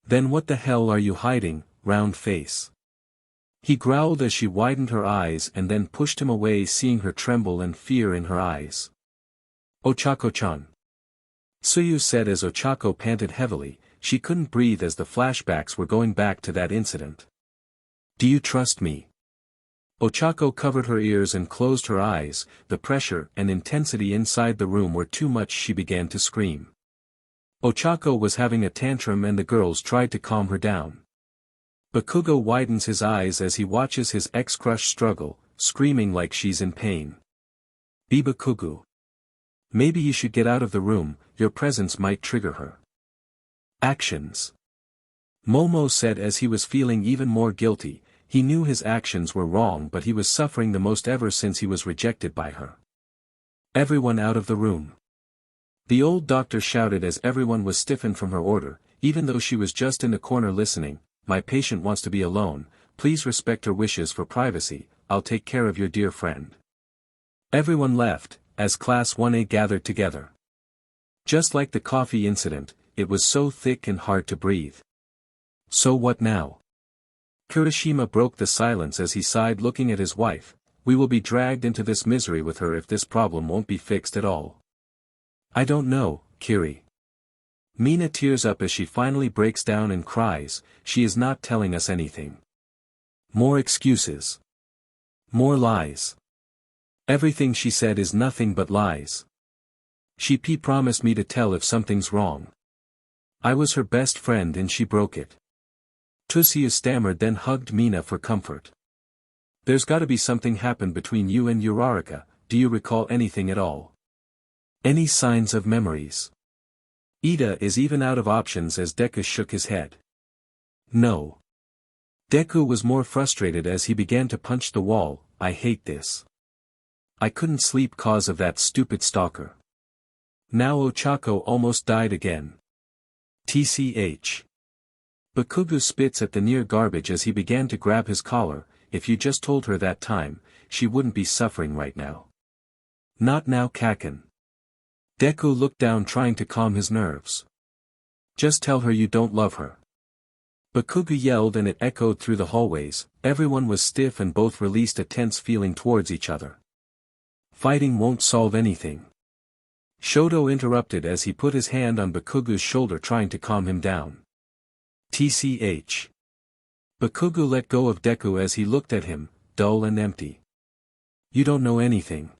Then what the hell are you hiding, round face? He growled as she widened her eyes and then pushed him away, seeing her tremble and fear in her eyes. Ochako-chan. Tsuyu said as Ochako panted heavily. She couldn't breathe as the flashbacks were going back to that incident. Do you trust me? Ochako covered her ears and closed her eyes. The pressure and intensity inside the room were too much. She began to scream. Ochako was having a tantrum and the girls tried to calm her down. Bakugo widens his eyes as he watches his ex-crush struggle, screaming like she's in pain. Bakugo. Maybe you should get out of the room, your presence might trigger her. Actions. Momo said as he was feeling even more guilty. He knew his actions were wrong, but he was suffering the most ever since he was rejected by her. Everyone out of the room. The old doctor shouted as everyone was stiffened from her order, even though she was just in the corner listening. My patient wants to be alone, please respect her wishes for privacy, I'll take care of your dear friend. Everyone left, as Class 1A gathered together. Just like the coffee incident, it was so thick and hard to breathe. So what now? Kirishima broke the silence as he sighed, looking at his wife. We will be dragged into this misery with her if this problem won't be fixed at all. I don't know, Kiri. Mina tears up as she finally breaks down and cries. She is not telling us anything. More excuses. More lies. Everything she said is nothing but lies. She promised me to tell if something's wrong. I was her best friend and she broke it. Tsuyu stammered, then hugged Mina for comfort. There's gotta be something happened between you and Uraraka. Do you recall anything at all? Any signs of memories? Ida is even out of options as Deku shook his head. No. Deku was more frustrated as he began to punch the wall. I hate this. I couldn't sleep cause of that stupid stalker. Now Ochako almost died again. TCH. Bakugo spits at the near garbage as he began to grab his collar. If you just told her that time, she wouldn't be suffering right now. Not now, Kaken. Deku looked down, trying to calm his nerves. Just tell her you don't love her. Bakugo yelled and it echoed through the hallways. Everyone was stiff and both released a tense feeling towards each other. Fighting won't solve anything. Shoto interrupted as he put his hand on Bakugo's shoulder, trying to calm him down. TCH. Bakugo let go of Deku as he looked at him, dull and empty. You don't know anything.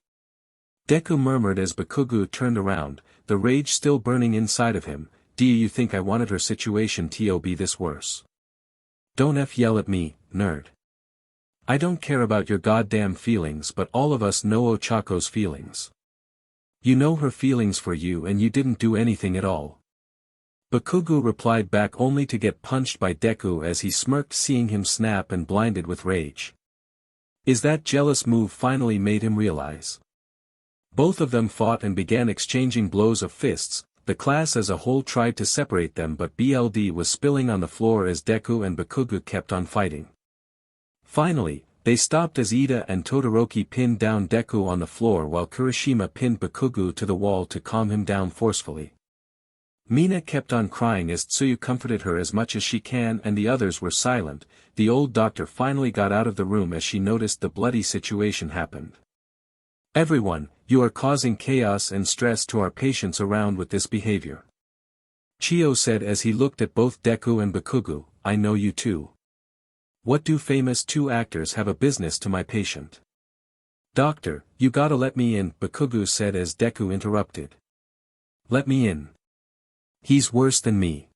Deku murmured as Bakugo turned around, the rage still burning inside of him. Do you think I wanted her situation to be this worse? Don't yell at me, nerd. I don't care about your goddamn feelings, but all of us know Ochako's feelings. You know her feelings for you and you didn't do anything at all. Bakugo replied back only to get punched by Deku as he smirked, seeing him snap and blinded with rage. Is that jealous move finally made him realize? Both of them fought and began exchanging blows of fists. The class as a whole tried to separate them, but BLD was spilling on the floor as Deku and Bakugo kept on fighting. Finally, they stopped as Ida and Todoroki pinned down Deku on the floor while Kirishima pinned Bakugo to the wall to calm him down forcefully. Mina kept on crying as Tsuyu comforted her as much as she can, and the others were silent. The old doctor finally got out of the room as she noticed the bloody situation happened. Everyone, you are causing chaos and stress to our patients around with this behavior. Chio said as he looked at both Deku and Bakugo. I know you too. What do famous two actors have a business to my patient? Doctor, you gotta let me in, Bakugo said as Deku interrupted. Let me in. He's worse than me.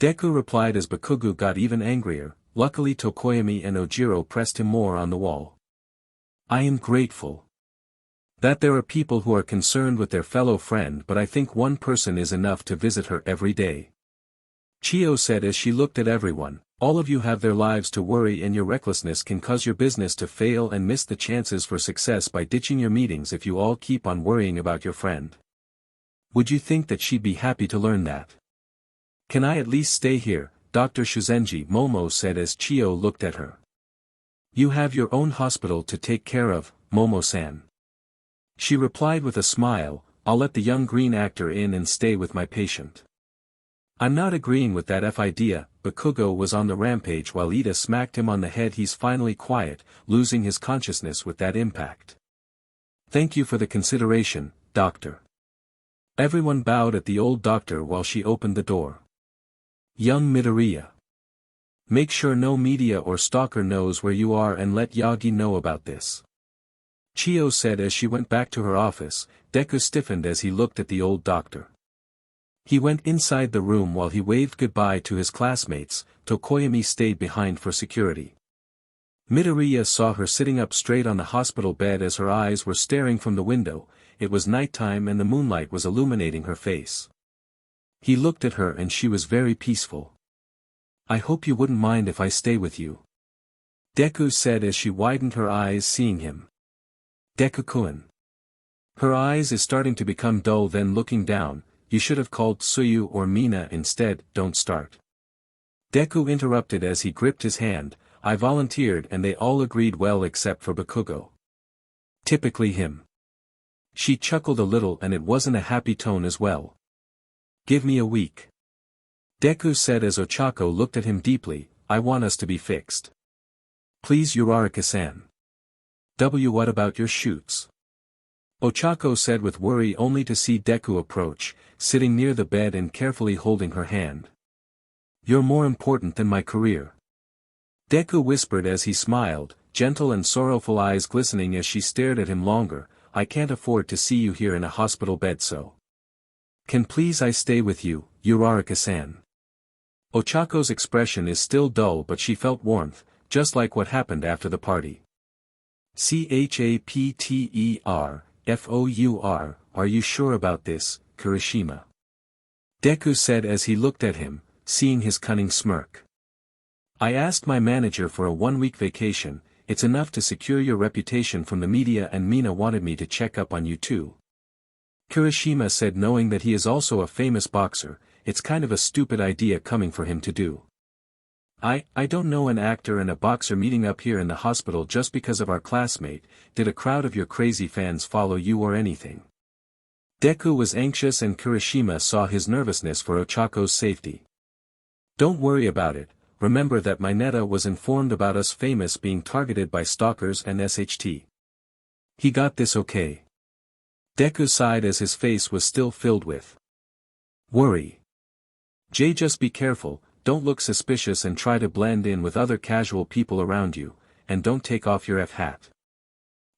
Deku replied as Bakugo got even angrier. Luckily Tokoyami and Ojiro pressed him more on the wall. I am grateful that there are people who are concerned with their fellow friend, but I think one person is enough to visit her every day. Chio said as she looked at everyone. All of you have their lives to worry, and your recklessness can cause your business to fail and miss the chances for success by ditching your meetings if you all keep on worrying about your friend. Would you think that she'd be happy to learn that? Can I at least stay here, Dr. Shuzenji? Momo said as Chio looked at her. You have your own hospital to take care of, Momo-san. She replied with a smile, I'll let the young green actor in and stay with my patient. I'm not agreeing with that idea. Bakugo was on the rampage while Ida smacked him on the head. He's finally quiet, losing his consciousness with that impact. Thank you for the consideration, doctor. Everyone bowed at the old doctor while she opened the door. Young Midoriya. Make sure no media or stalker knows where you are and let Yagi know about this. Chio said as she went back to her office. Deku stiffened as he looked at the old doctor. He went inside the room while he waved goodbye to his classmates. Tokoyami stayed behind for security. Midoriya saw her sitting up straight on the hospital bed as her eyes were staring from the window. It was nighttime and the moonlight was illuminating her face. He looked at her and she was very peaceful. I hope you wouldn't mind if I stay with you. Deku said as she widened her eyes seeing him. Deku-kun. Her eyes is starting to become dull. Then looking down, you should have called Tsuyu or Mina instead. Don't start. Deku interrupted as he gripped his hand. I volunteered and they all agreed well except for Bakugo. Typically him. She chuckled a little and it wasn't a happy tone as well. Give me a week. Deku said as Ochako looked at him deeply. I want us to be fixed. Please Uraraka-san. What about your shoots? Ochako said with worry only to see Deku approach, sitting near the bed and carefully holding her hand. You're more important than my career. Deku whispered as he smiled, gentle and sorrowful eyes glistening as she stared at him longer. I can't afford to see you here in a hospital bed, so. Can please I stay with you, Uraraka-san? Ochako's expression is still dull but she felt warmth, just like what happened after the party. Chapter, are you sure about this, Kirishima? Deku said as he looked at him, seeing his cunning smirk. I asked my manager for a 1-week vacation. It's enough to secure your reputation from the media and Mina wanted me to check up on you too. Kirishima said knowing that he is also a famous boxer, it's kind of a stupid idea coming for him to do. I don't know an actor and a boxer meeting up here in the hospital just because of our classmate. Did a crowd of your crazy fans follow you or anything? Deku was anxious and Kirishima saw his nervousness for Ochako's safety. Don't worry about it, remember that Mineta was informed about us famous being targeted by stalkers and SHT. He got this okay. Deku sighed as his face was still filled with worry. Just be careful. Don't look suspicious and try to blend in with other casual people around you, and don't take off your F-hat.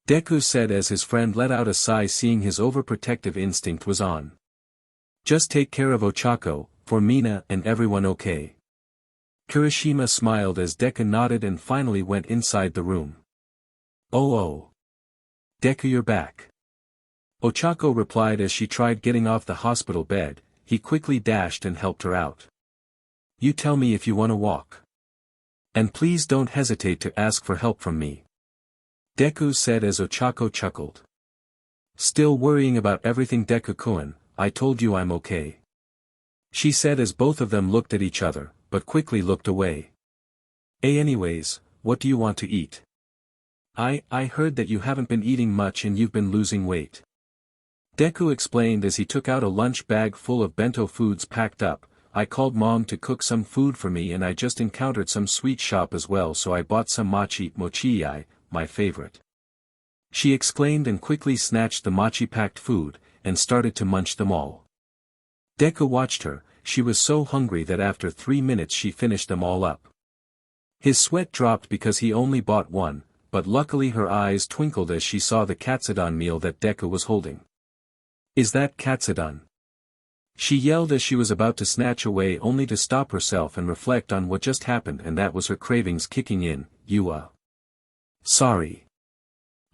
Deku said as his friend let out a sigh seeing his overprotective instinct was on. Just take care of Ochako, for Mina and everyone okay. Kirishima smiled as Deku nodded and finally went inside the room. Oh. Deku, you're back. Ochako replied as she tried getting off the hospital bed. He quickly dashed and helped her out. You tell me if you want to walk. And please don't hesitate to ask for help from me. Deku said as Ochako chuckled. Still worrying about everything, Deku-kun, I told you I'm okay. She said as both of them looked at each other, but quickly looked away. Anyways, what do you want to eat? I heard that you haven't been eating much and you've been losing weight. Deku explained as he took out a lunch bag full of bento foods packed up. I called mom to cook some food for me and I just encountered some sweet shop as well, so I bought some mochi, my favorite. She exclaimed and quickly snatched the mochi-packed food, and started to munch them all. Deku watched her. She was so hungry that after 3 minutes she finished them all up. His sweat dropped because he only bought one, but luckily her eyes twinkled as she saw the katsudon meal that Deku was holding. Is that katsudon? She yelled as she was about to snatch away only to stop herself and reflect on what just happened, and that was her cravings kicking in. Sorry.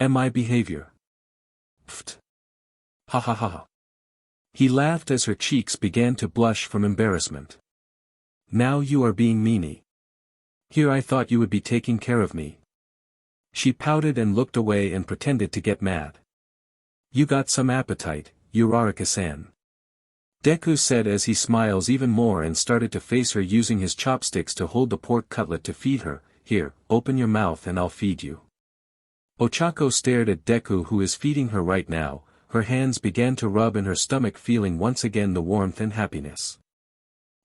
My behavior. Pfft. Ha ha ha. He laughed as her cheeks began to blush from embarrassment. Now you are being meanie. Here I thought you would be taking care of me. She pouted and looked away and pretended to get mad. You got some appetite, Uraraka-san. Deku said as he smiles even more and started to face her using his chopsticks to hold the pork cutlet to feed her. here, open your mouth and I'll feed you. Ochako stared at Deku, who is feeding her right now. Her hands began to rub in her stomach, feeling once again the warmth and happiness.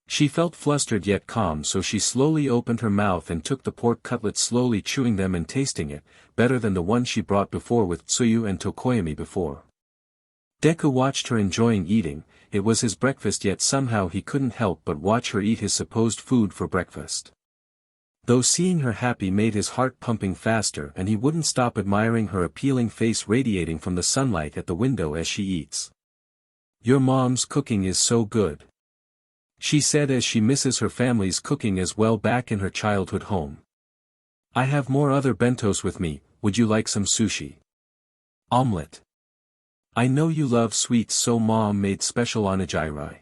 She felt flustered yet calm, so she slowly opened her mouth and took the pork cutlets, slowly chewing them and tasting it, better than the one she brought before with Tsuyu and Tokoyami before. Deku watched her enjoying eating. It was his breakfast, yet somehow he couldn't help but watch her eat his supposed food for breakfast. Though seeing her happy made his heart pumping faster, and he wouldn't stop admiring her appealing face radiating from the sunlight at the window as she eats. "Your mom's cooking is so good," she said as she misses her family's cooking as well back in her childhood home. "I have more other bentos with me, would you like some sushi? Omelette? I know you love sweets, so mom made special onigiri,"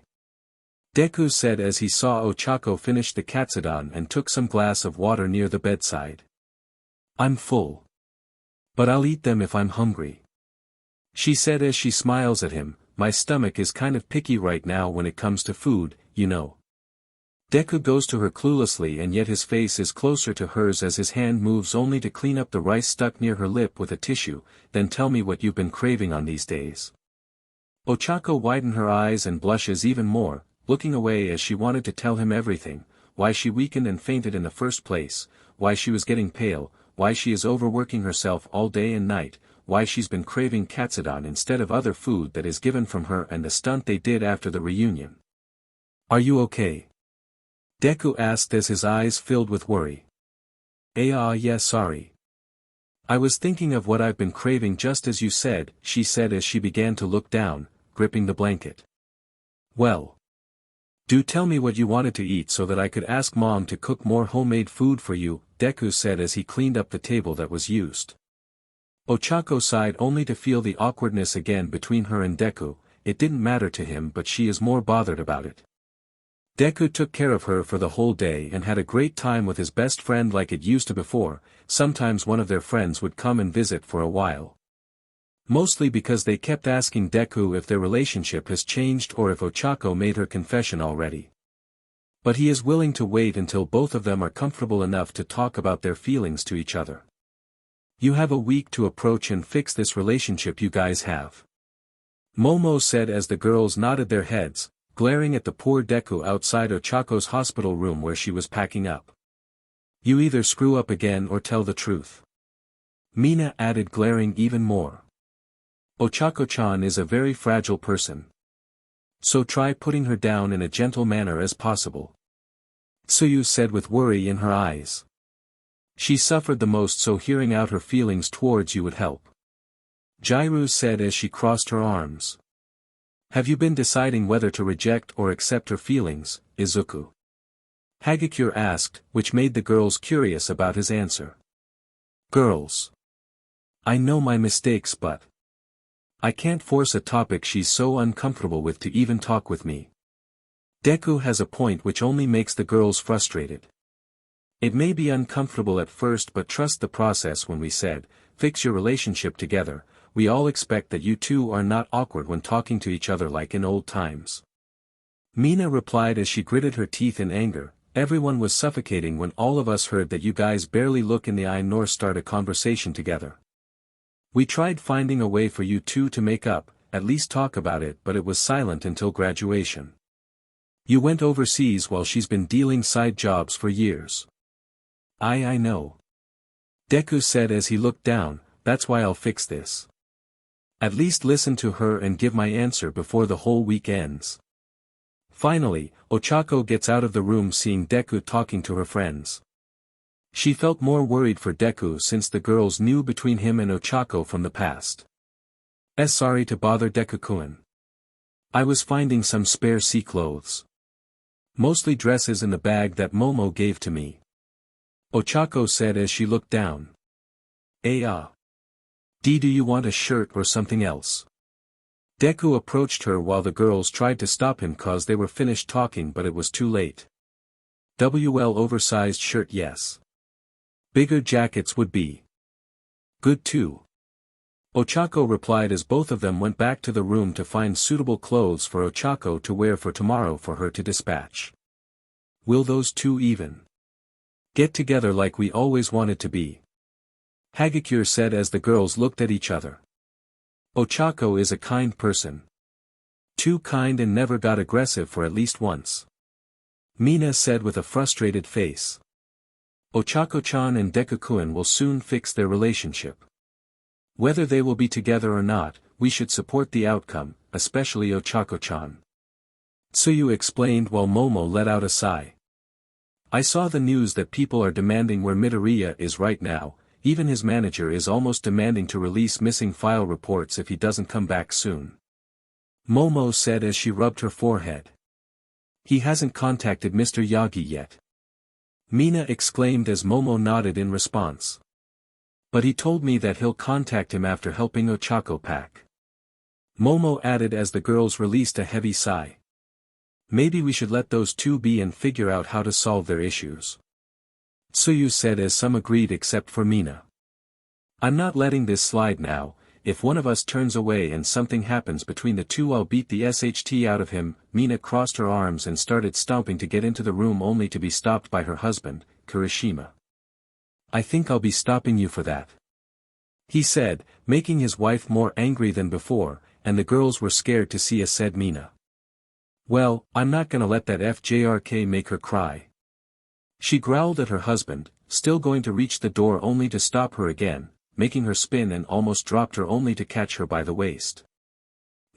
Deku said as he saw Ochako finish the katsudon and took some glass of water near the bedside. "I'm full. But I'll eat them if I'm hungry," she said as she smiles at him. "My stomach is kind of picky right now when it comes to food, you know." Deku goes to her cluelessly, and yet his face is closer to hers as his hand moves only to clean up the rice stuck near her lip with a tissue. "Then tell me what you've been craving on these days." Ochako widened her eyes and blushes even more, looking away as she wanted to tell him everything: why she weakened and fainted in the first place, why she was getting pale, why she is overworking herself all day and night, why she's been craving katsudon instead of other food that is given from her, and the stunt they did after the reunion. "Are you okay?" Deku asked as his eyes filled with worry. Yeah, sorry. I was thinking of what I've been craving just as you said," she said as she began to look down, gripping the blanket. "Well, do tell me what you wanted to eat so that I could ask mom to cook more homemade food for you," Deku said as he cleaned up the table that was used. Ochako sighed only to feel the awkwardness again between her and Deku. It didn't matter to him, but she is more bothered about it. Deku took care of her for the whole day and had a great time with his best friend like it used to before. Sometimes one of their friends would come and visit for a while. Mostly because they kept asking Deku if their relationship has changed or if Ochako made her confession already. But he is willing to wait until both of them are comfortable enough to talk about their feelings to each other. "You have a week to approach and fix this relationship you guys have," Momo said as the girls nodded their heads, glaring at the poor Deku outside Ochako's hospital room where she was packing up. "You either screw up again or tell the truth," Mina added, glaring even more. "Ochako-chan is a very fragile person. So try putting her down in a gentle manner as possible," Tsuyu said with worry in her eyes. "She suffered the most, so hearing out her feelings towards you would help," Jairu said as she crossed her arms. "Have you been deciding whether to reject or accept her feelings, Izuku?" Hagakure asked, which made the girls curious about his answer. "Girls, I know my mistakes, but I can't force a topic she's so uncomfortable with to even talk with me." Deku has a point which only makes the girls frustrated. "It may be uncomfortable at first, but trust the process. When we said, fix your relationship together, we all expect that you two are not awkward when talking to each other like in old times," Mina replied as she gritted her teeth in anger. "Everyone was suffocating when all of us heard that you guys barely look in the eye nor start a conversation together. We tried finding a way for you two to make up, at least talk about it, but it was silent until graduation. You went overseas while she's been dealing side jobs for years." I know," Deku said as he looked down. "That's why I'll fix this. At least listen to her and give my answer before the whole week ends." Finally, Ochako gets out of the room seeing Deku talking to her friends. She felt more worried for Deku since the girls knew between him and Ochako from the past. Sorry to bother, Deku-kun. I was finding some spare sea clothes. Mostly dresses in the bag that Momo gave to me," Ochako said as she looked down. Do you want a shirt or something else?" Deku approached her while the girls tried to stop him cause they were finished talking, but it was too late. Oversized shirt, yes. Bigger jackets would be good too," Ochako replied as both of them went back to the room to find suitable clothes for Ochako to wear for tomorrow for her to dispatch. "Will those two even Get together like we always wanted to be. Hagakure said as the girls looked at each other. Ochako is a kind person. Too kind and never got aggressive for at least once. Mina said with a frustrated face. Ochako-chan and Deku-kun will soon fix their relationship. Whether they will be together or not, we should support the outcome, especially Ochako-chan. Tsuyu explained while Momo let out a sigh. I saw the news that people are demanding where Midoriya is right now, even his manager is almost demanding to release missing file reports if he doesn't come back soon. Momo said as she rubbed her forehead. He hasn't contacted Mr. Yagi yet. Mina exclaimed as Momo nodded in response. But he told me that he'll contact him after helping Ochako pack. Momo added as the girls released a heavy sigh. Maybe we should let those two be and figure out how to solve their issues. Tsuyu said as some agreed except for Mina. I'm not letting this slide now. If one of us turns away and something happens between the two, I'll beat the SHT out of him. Mina crossed her arms and started stomping to get into the room only to be stopped by her husband, Kirishima. I think I'll be stopping you for that. He said, making his wife more angry than before, and the girls were scared to see said Mina. Well, I'm not gonna let that FJRK make her cry. She growled at her husband, still going to reach the door only to stop her again, making her spin and almost dropped her only to catch her by the waist.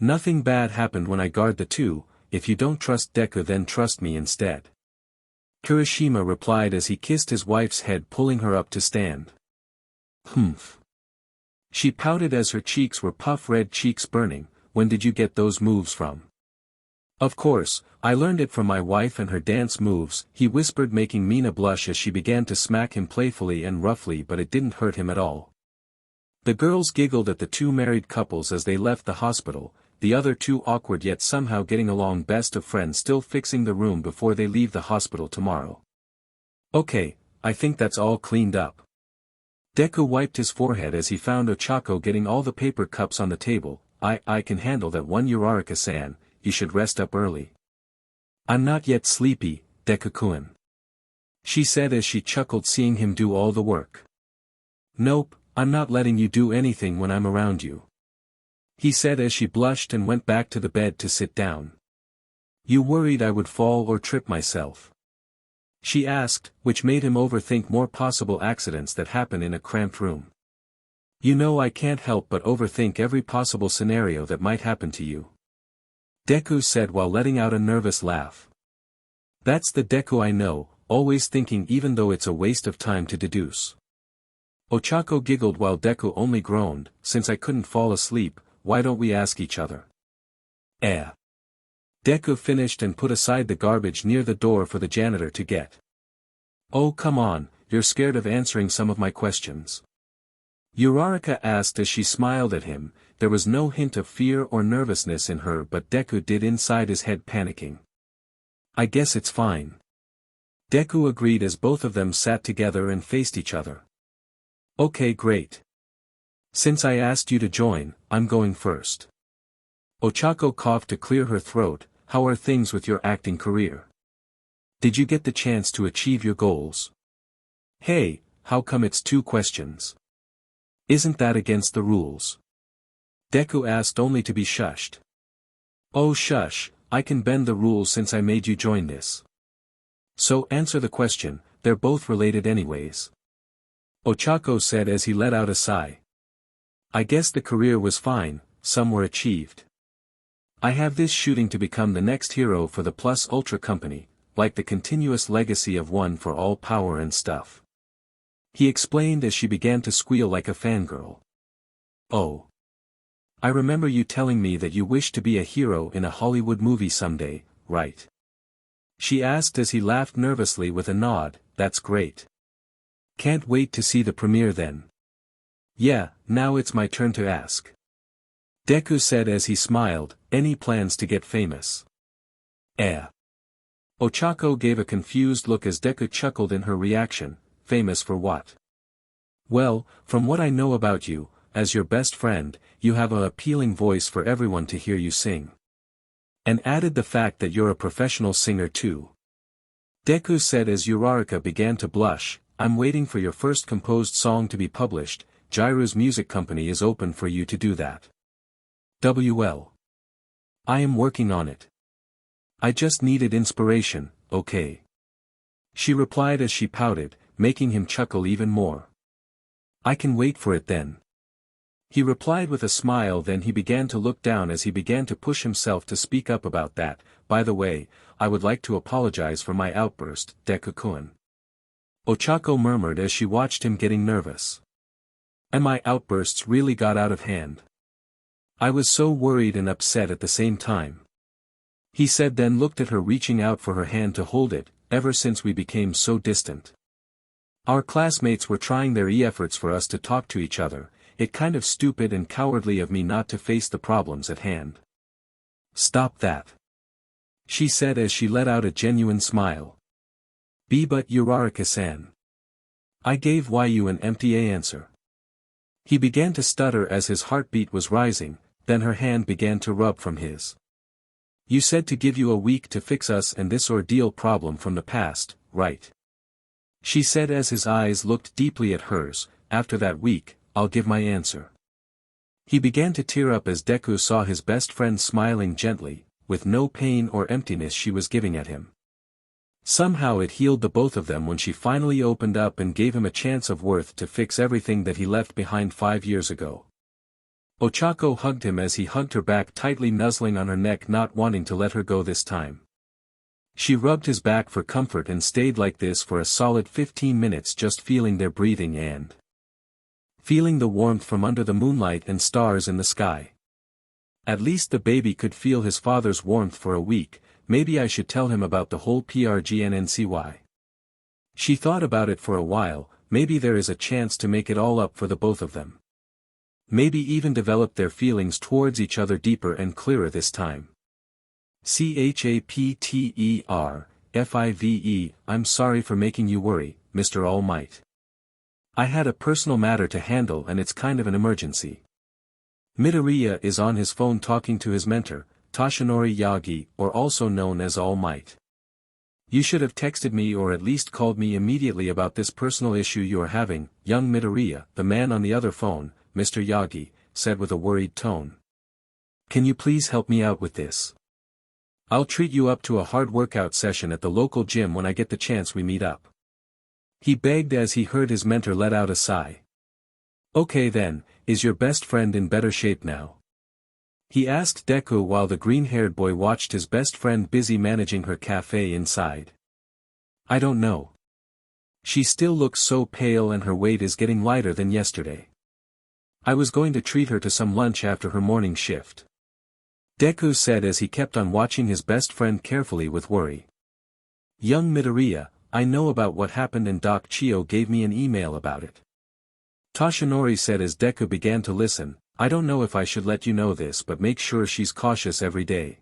Nothing bad happened when I guard the two. If you don't trust Deku then trust me instead. Kirishima replied as he kissed his wife's head, pulling her up to stand. Humph. She pouted as her cheeks were puff red, cheeks burning. When did you get those moves from? Of course, I learned it from my wife and her dance moves, he whispered, making Mina blush as she began to smack him playfully and roughly, but it didn't hurt him at all. The girls giggled at the two married couples as they left the hospital, the other two awkward yet somehow getting along, best of friends still fixing the room before they leave the hospital tomorrow. Okay, I think that's all cleaned up. Deku wiped his forehead as he found Ochako getting all the paper cups on the table. I can handle that one, Uraraka-san, you should rest up early. I'm not yet sleepy, Deku-kun. She said as she chuckled seeing him do all the work. Nope, I'm not letting you do anything when I'm around you. He said as she blushed and went back to the bed to sit down. You worried I would fall or trip myself? She asked, which made him overthink more possible accidents that happen in a cramped room. You know I can't help but overthink every possible scenario that might happen to you. Deku said while letting out a nervous laugh. That's the Deku I know, always thinking even though it's a waste of time to deduce. Ochako giggled while Deku only groaned, since I couldn't fall asleep, why don't we ask each other? Deku finished and put aside the garbage near the door for the janitor to get. Oh come on, you're scared of answering some of my questions. Uraraka asked as she smiled at him. There was no hint of fear or nervousness in her, but Deku did inside his head, panicking. I guess it's fine. Deku agreed as both of them sat together and faced each other. Okay, great. Since I asked you to join, I'm going first. Ochako coughed to clear her throat. How are things with your acting career? Did you get the chance to achieve your goals? Hey, how come it's 2 questions? Isn't that against the rules? Deku asked only to be shushed. Oh shush, I can bend the rules since I made you join this. So answer the question, they're both related anyways. Ochako said as he let out a sigh. I guess the career was fine, some were achieved. I have this shooting to become the next hero for the Plus Ultra Company, like the continuous legacy of one for all power and stuff. He explained as she began to squeal like a fangirl. Oh. I remember you telling me that you wish to be a hero in a Hollywood movie someday, right? She asked as he laughed nervously with a nod. That's great. Can't wait to see the premiere then. Yeah, now it's my turn to ask. Deku said as he smiled, any plans to get famous? Ochako gave a confused look as Deku chuckled in her reaction. Famous for what? Well, from what I know about you, as your best friend, you have an appealing voice for everyone to hear you sing. And added the fact that you're a professional singer too. Deku said as Uraraka began to blush, I'm waiting for your first composed song to be published, Jiru's music company is open for you to do that. WL. I am working on it. I just needed inspiration, okay. She replied as she pouted, making him chuckle even more. I can wait for it then. He replied with a smile, then he began to look down as he began to push himself to speak up about that. By the way, I would like to apologize for my outburst, Deku-kun. Ochako murmured as she watched him getting nervous. And my outbursts really got out of hand. I was so worried and upset at the same time. He said, then looked at her, reaching out for her hand to hold it. Ever since we became so distant. Our classmates were trying their efforts for us to talk to each other. It kind of stupid and cowardly of me not to face the problems at hand. Stop that. She said as she let out a genuine smile. But Uraraka-san. I gave Yu an empty answer. He began to stutter as his heartbeat was rising, then her hand began to rub from his. You said to give you a week to fix us and this ordeal problem from the past, right? She said as his eyes looked deeply at hers. After that week, I'll give my answer. He began to tear up as Deku saw his best friend smiling gently, with no pain or emptiness she was giving at him. Somehow it healed the both of them when she finally opened up and gave him a chance of worth to fix everything that he left behind 5 years ago. Ochako hugged him as he hugged her back, tightly nuzzling on her neck, not wanting to let her go this time. She rubbed his back for comfort and stayed like this for a solid 15 minutes, just feeling their breathing and feeling the warmth from under the moonlight and stars in the sky. At least the baby could feel his father's warmth for a week. Maybe I should tell him about the whole PRGNNCY. She thought about it for a while. Maybe there is a chance to make it all up for the both of them. Maybe even develop their feelings towards each other deeper and clearer this time. CHAPTER, I'm sorry for making you worry, Mr. All Might. I had a personal matter to handle and it's kind of an emergency. Midoriya is on his phone talking to his mentor, Toshinori Yagi, or also known as All Might. You should have texted me or at least called me immediately about this personal issue you are having, young Midoriya. The man on the other phone, Mr. Yagi, said with a worried tone. Can you please help me out with this? I'll treat you up to a hard workout session at the local gym when I get the chance we meet up. He begged as he heard his mentor let out a sigh. Okay then, is your best friend in better shape now? He asked Deku while the green-haired boy watched his best friend busy managing her cafe inside. I don't know. She still looks so pale and her weight is getting lighter than yesterday. I was going to treat her to some lunch after her morning shift. Deku said as he kept on watching his best friend carefully with worry. Young Midoriya, I know about what happened and Doc Chio gave me an email about it. Toshinori said as Deku began to listen. I don't know if I should let you know this, but make sure she's cautious every day.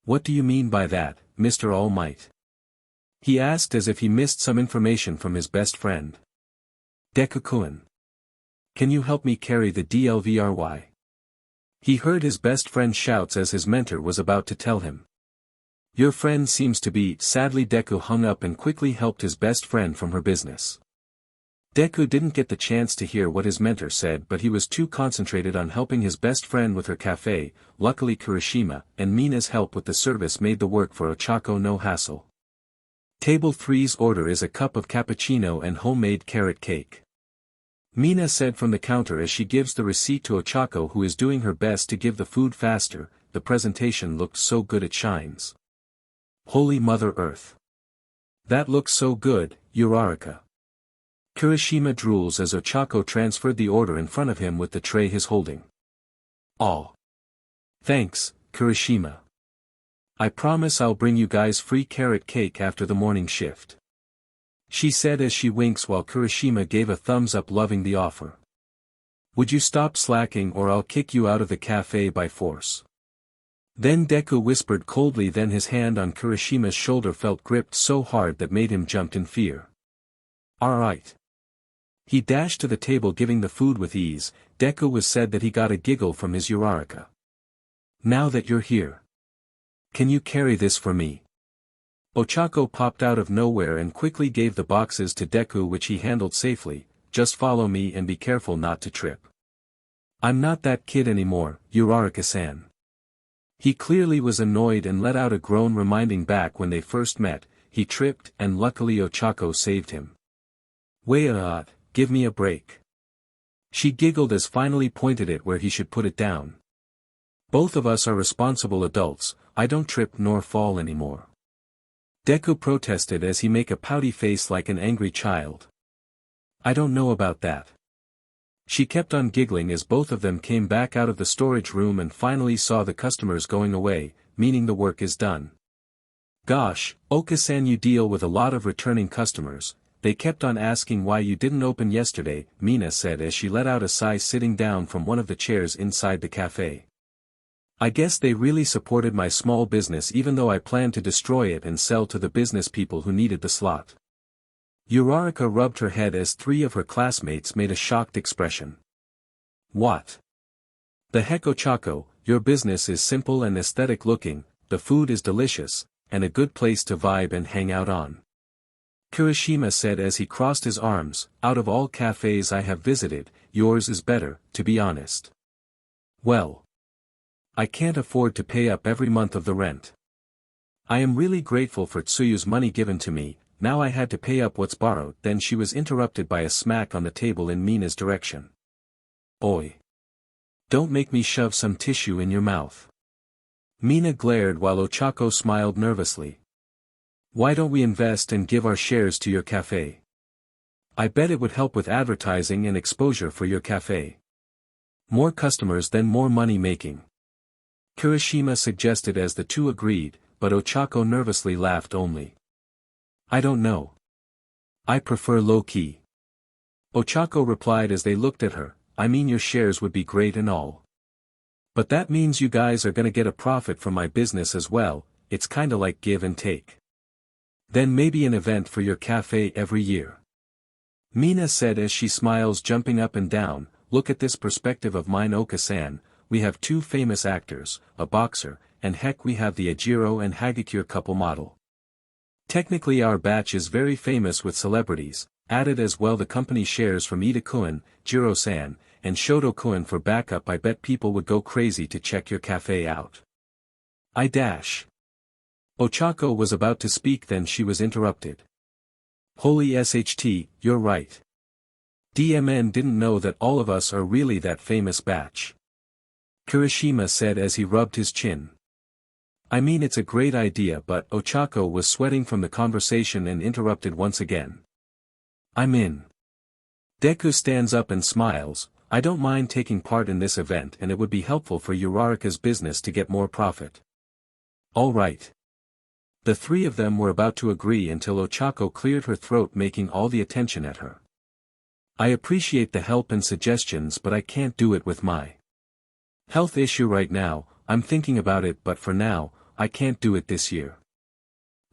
What do you mean by that, Mr. All Might? He asked as if he missed some information from his best friend. Deku-kun. Can you help me carry the DLVRY? He heard his best friend shouts as his mentor was about to tell him. Your friend seems to be. Sadly Deku hung up and quickly helped his best friend from her business. Deku didn't get the chance to hear what his mentor said, but he was too concentrated on helping his best friend with her cafe. Luckily Kirishima and Mina's help with the service made the work for Ochako no hassle. Table 3's order is a cup of cappuccino and homemade carrot cake. Mina said from the counter as she gives the receipt to Ochako, who is doing her best to give the food faster. The presentation looked so good it shines. Holy Mother Earth. That looks so good, Uraraka. Kirishima drools as Ochako transferred the order in front of him with the tray he's holding. Oh. Thanks, Kirishima. I promise I'll bring you guys free carrot cake after the morning shift. She said as she winks while Kirishima gave a thumbs up, loving the offer. Would you stop slacking or I'll kick you out of the cafe by force? Then Deku whispered coldly, then his hand on Kirishima's shoulder felt gripped so hard that made him jump in fear. Alright. He dashed to the table giving the food with ease. Deku was said that he got a giggle from his Uraraka. Now that you're here. Can you carry this for me? Ochako popped out of nowhere and quickly gave the boxes to Deku, which he handled safely. Just follow me and be careful not to trip. I'm not that kid anymore, Uraraka-san. He clearly was annoyed and let out a groan, reminding back when they first met. He tripped and luckily Ochako saved him. Wait, give me a break. She giggled as finally pointed it where he should put it down. Both of us are responsible adults, I don't trip nor fall anymore. Deku protested as he made a pouty face like an angry child. I don't know about that. She kept on giggling as both of them came back out of the storage room and finally saw the customers going away, meaning the work is done. Gosh, Oka-san, you deal with a lot of returning customers. They kept on asking why you didn't open yesterday, Mina said as she let out a sigh sitting down from one of the chairs inside the cafe. I guess they really supported my small business even though I planned to destroy it and sell to the business people who needed the slot. Uraraka rubbed her head as three of her classmates made a shocked expression. What? The heck, Ochako, your business is simple and aesthetic looking, the food is delicious, and a good place to vibe and hang out on. Kirishima said as he crossed his arms, out of all cafes I have visited, yours is better, to be honest. Well, I can't afford to pay up every month of the rent. I am really grateful for Tsuyu's money given to me, now I had to pay up what's borrowed. Then she was interrupted by a smack on the table in Mina's direction. Oi! Don't make me shove some tissue in your mouth. Mina glared while Ochako smiled nervously. Why don't we invest and give our shares to your cafe? I bet it would help with advertising and exposure for your cafe. More customers then more money making. Kirishima suggested as the two agreed, but Ochako nervously laughed only. I don't know. I prefer low-key. Ochako replied as they looked at her, I mean your shares would be great and all. But that means you guys are gonna get a profit from my business as well, it's kinda like give and take. Then maybe an event for your cafe every year. Mina said as she smiles jumping up and down, look at this perspective of mine, Oka-san, we have two famous actors, a boxer, and heck we have the Ajiro and Hagakure couple model. Technically our batch is very famous with celebrities, added as well the company shares from Ida-kun, Jiro-san, and Shoto-kun for backup. I bet people would go crazy to check your cafe out. Ochako was about to speak, then she was interrupted. Holy SHT, you're right. DMN didn't know that all of us are really that famous batch. Kirishima said as he rubbed his chin. I mean it's a great idea, but Ochako was sweating from the conversation and interrupted once again. I'm in. Deku stands up and smiles, I don't mind taking part in this event and it would be helpful for Uraraka's business to get more profit. All right. The three of them were about to agree until Ochako cleared her throat, making all the attention at her. I appreciate the help and suggestions, but I can't do it with my health issue right now. I'm thinking about it, but for now, I can't do it this year.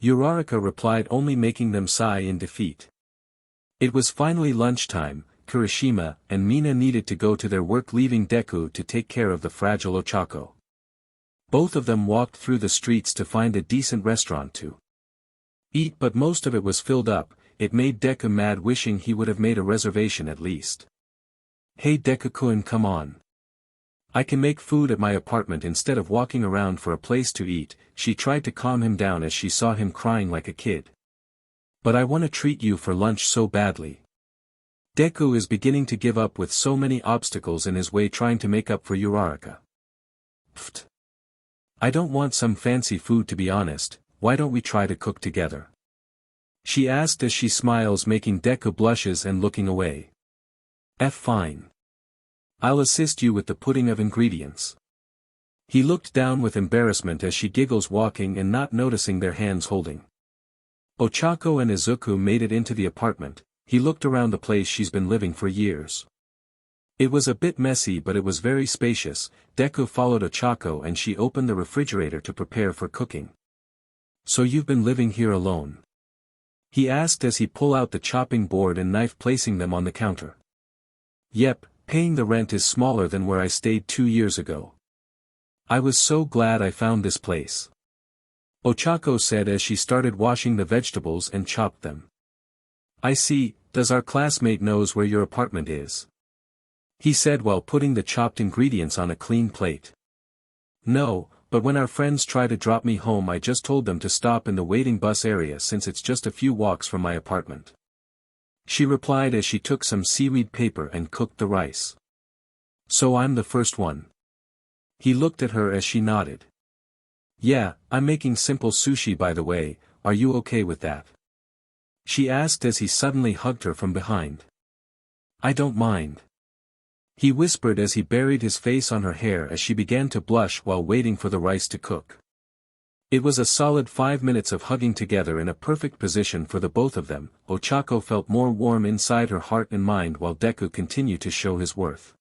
Uraraka replied, only making them sigh in defeat. It was finally lunchtime. Kirishima and Mina needed to go to their work, leaving Deku to take care of the fragile Ochako. Both of them walked through the streets to find a decent restaurant to eat, but most of it was filled up. It made Deku mad, wishing he would have made a reservation at least. Hey Deku-kun, come on. I can make food at my apartment instead of walking around for a place to eat. She tried to calm him down as she saw him crying like a kid. But I want to treat you for lunch so badly. Deku is beginning to give up with so many obstacles in his way, trying to make up for Uraraka. Pfft. I don't want some fancy food, to be honest. Why don't we try to cook together? She asked as she smiles, making Deku blushes and looking away. Fine. I'll assist you with the putting of ingredients. He looked down with embarrassment as she giggles, walking and not noticing their hands holding. Ochako and Izuku made it into the apartment. He looked around the place she's been living for years. It was a bit messy, but it was very spacious. Deku followed Ochako and she opened the refrigerator to prepare for cooking. So you've been living here alone? He asked as he pulled out the chopping board and knife, placing them on the counter. Yep. Paying the rent is smaller than where I stayed 2 years ago. I was so glad I found this place. Ochako said as she started washing the vegetables and chopped them. I see, does our classmate knows where your apartment is? He said while putting the chopped ingredients on a clean plate. No, but when our friends try to drop me home I just told them to stop in the waiting bus area since it's just a few walks from my apartment. She replied as she took some seaweed paper and cooked the rice. So I'm the first one. He looked at her as she nodded. Yeah, I'm making simple sushi by the way, are you okay with that? She asked as he suddenly hugged her from behind. I don't mind. He whispered as he buried his face on her hair as she began to blush while waiting for the rice to cook. It was a solid 5 minutes of hugging together in a perfect position for the both of them. Ochako felt more warm inside her heart and mind while Deku continued to show his worth.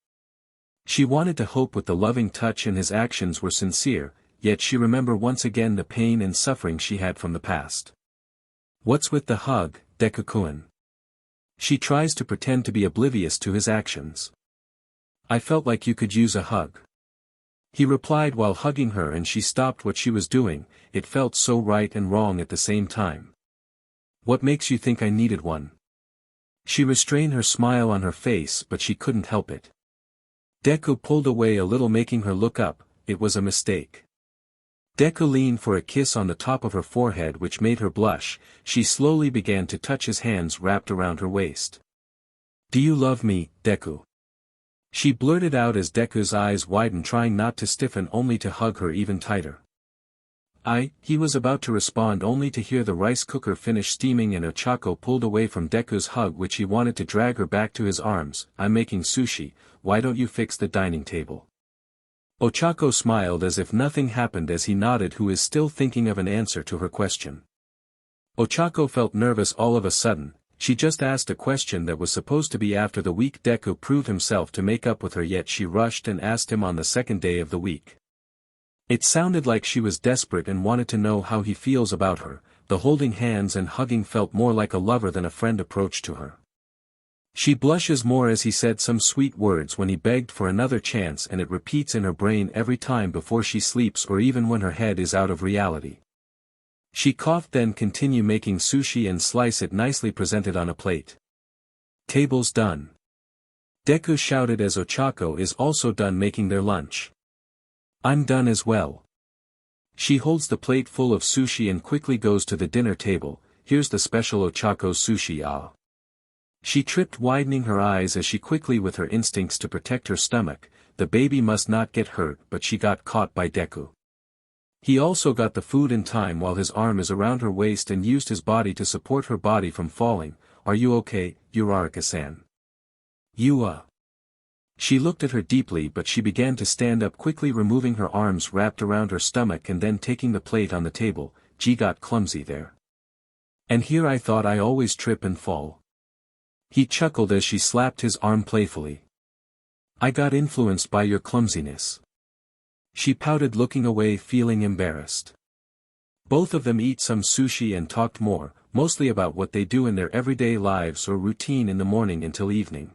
She wanted to hope with the loving touch and his actions were sincere, yet she remembered once again the pain and suffering she had from the past. What's with the hug, Deku-kun? She tries to pretend to be oblivious to his actions. I felt like you could use a hug. He replied while hugging her and she stopped what she was doing, it felt so right and wrong at the same time. What makes you think I needed one? She restrained her smile on her face but she couldn't help it. Deku pulled away a little making her look up, it was a mistake. Deku leaned for a kiss on the top of her forehead which made her blush, she slowly began to touch his hands wrapped around her waist. Do you love me, Deku? She blurted out as Deku's eyes widened trying not to stiffen only to hug her even tighter. He was about to respond only to hear the rice cooker finish steaming and Ochako pulled away from Deku's hug which he wanted to drag her back to his arms. I'm making sushi, why don't you fix the dining table? Ochako smiled as if nothing happened as he nodded who is still thinking of an answer to her question. Ochako felt nervous all of a sudden, she just asked a question that was supposed to be after the week Deku proved himself to make up with her yet she rushed and asked him on the second day of the week. It sounded like she was desperate and wanted to know how he feels about her, the holding hands and hugging felt more like a lover than a friend approach to her. She blushes more as he said some sweet words when he begged for another chance and it repeats in her brain every time before she sleeps or even when her head is out of reality. She coughed then continue making sushi and slice it nicely presented on a plate. Table's done. Deku shouted as Ochako is also done making their lunch. I'm done as well. She holds the plate full of sushi and quickly goes to the dinner table, here's the special Ochako sushi ah. She tripped widening her eyes as she quickly with her instincts to protect her stomach, the baby must not get hurt but she got caught by Deku. He also got the food in time while his arm is around her waist and used his body to support her body from falling. Are you okay, Uraraka-san? She looked at her deeply but she began to stand up quickly removing her arms wrapped around her stomach and then taking the plate on the table, G got clumsy there. And here I thought I always trip and fall. He chuckled as she slapped his arm playfully. I got influenced by your clumsiness. She pouted looking away feeling embarrassed. Both of them eat some sushi and talked more, mostly about what they do in their everyday lives or routine in the morning until evening.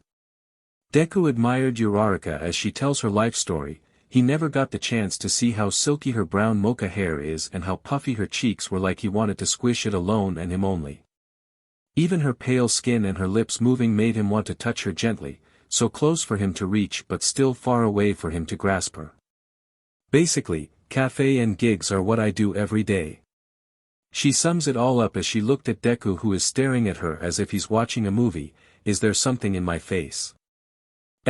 Deku admired Uraraka as she tells her life story, he never got the chance to see how silky her brown mocha hair is and how puffy her cheeks were like he wanted to squish it alone and him only. Even her pale skin and her lips moving made him want to touch her gently, so close for him to reach but still far away for him to grasp her. Basically, cafe and gigs are what I do every day. She sums it all up as she looked at Deku who is staring at her as if he's watching a movie. Is there something in my face?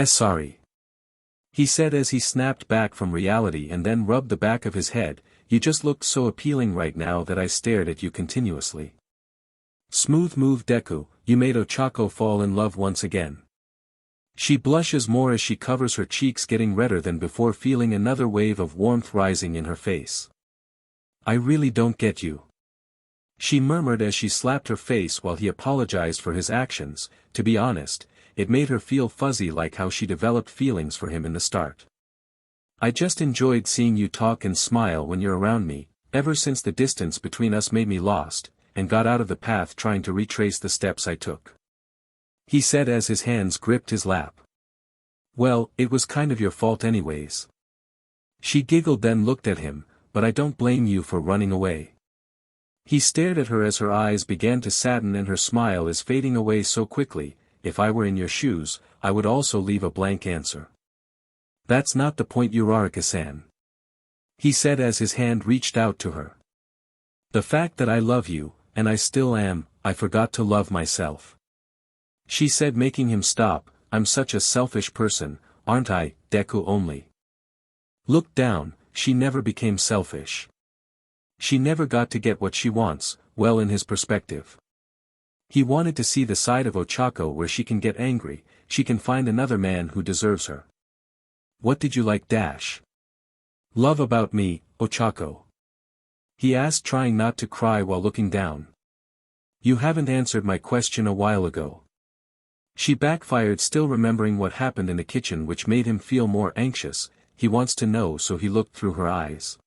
Sorry. He said as he snapped back from reality and then rubbed the back of his head, you just looked so appealing right now that I stared at you continuously. Smooth move Deku, you made Ochako fall in love once again. She blushes more as she covers her cheeks getting redder than before feeling another wave of warmth rising in her face. I really don't get you. She murmured as she slapped her face while he apologized for his actions, to be honest, it made her feel fuzzy like how she developed feelings for him in the start. I just enjoyed seeing you talk and smile when you're around me, ever since the distance between us made me lost, and got out of the path trying to retrace the steps I took. He said as his hands gripped his lap. Well, it was kind of your fault anyways. She giggled then looked at him, but I don't blame you for running away. He stared at her as her eyes began to sadden and her smile is fading away so quickly. If I were in your shoes, I would also leave a blank answer. That's not the point, Uraraka-san. He said as his hand reached out to her. The fact that I love you, and I still am, I forgot to love myself. She said, making him stop. I'm such a selfish person, aren't I, Deku only? Look down, she never became selfish. She never got to get what she wants, well, in his perspective. He wanted to see the side of Ochako where she can get angry, she can find another man who deserves her. What did you like love about me, Ochako? He asked, trying not to cry while looking down. You haven't answered my question a while ago. She backfired, still remembering what happened in the kitchen, which made him feel more anxious. He wants to know, so he looked through her eyes.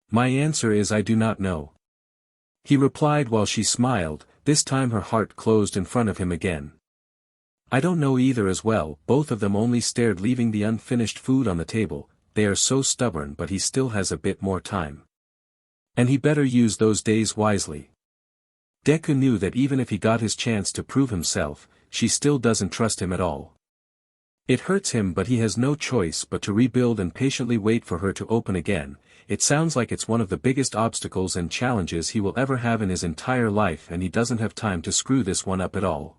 My answer is I do not know. He replied while she smiled, this time her heart closed in front of him again. I don't know either as well. Both of them only stared, leaving the unfinished food on the table. They are so stubborn, but he still has a bit more time. And he better use those days wisely. Deku knew that even if he got his chance to prove himself, she still doesn't trust him at all. It hurts him, but he has no choice but to rebuild and patiently wait for her to open again. It sounds like it's one of the biggest obstacles and challenges he will ever have in his entire life, and he doesn't have time to screw this one up at all.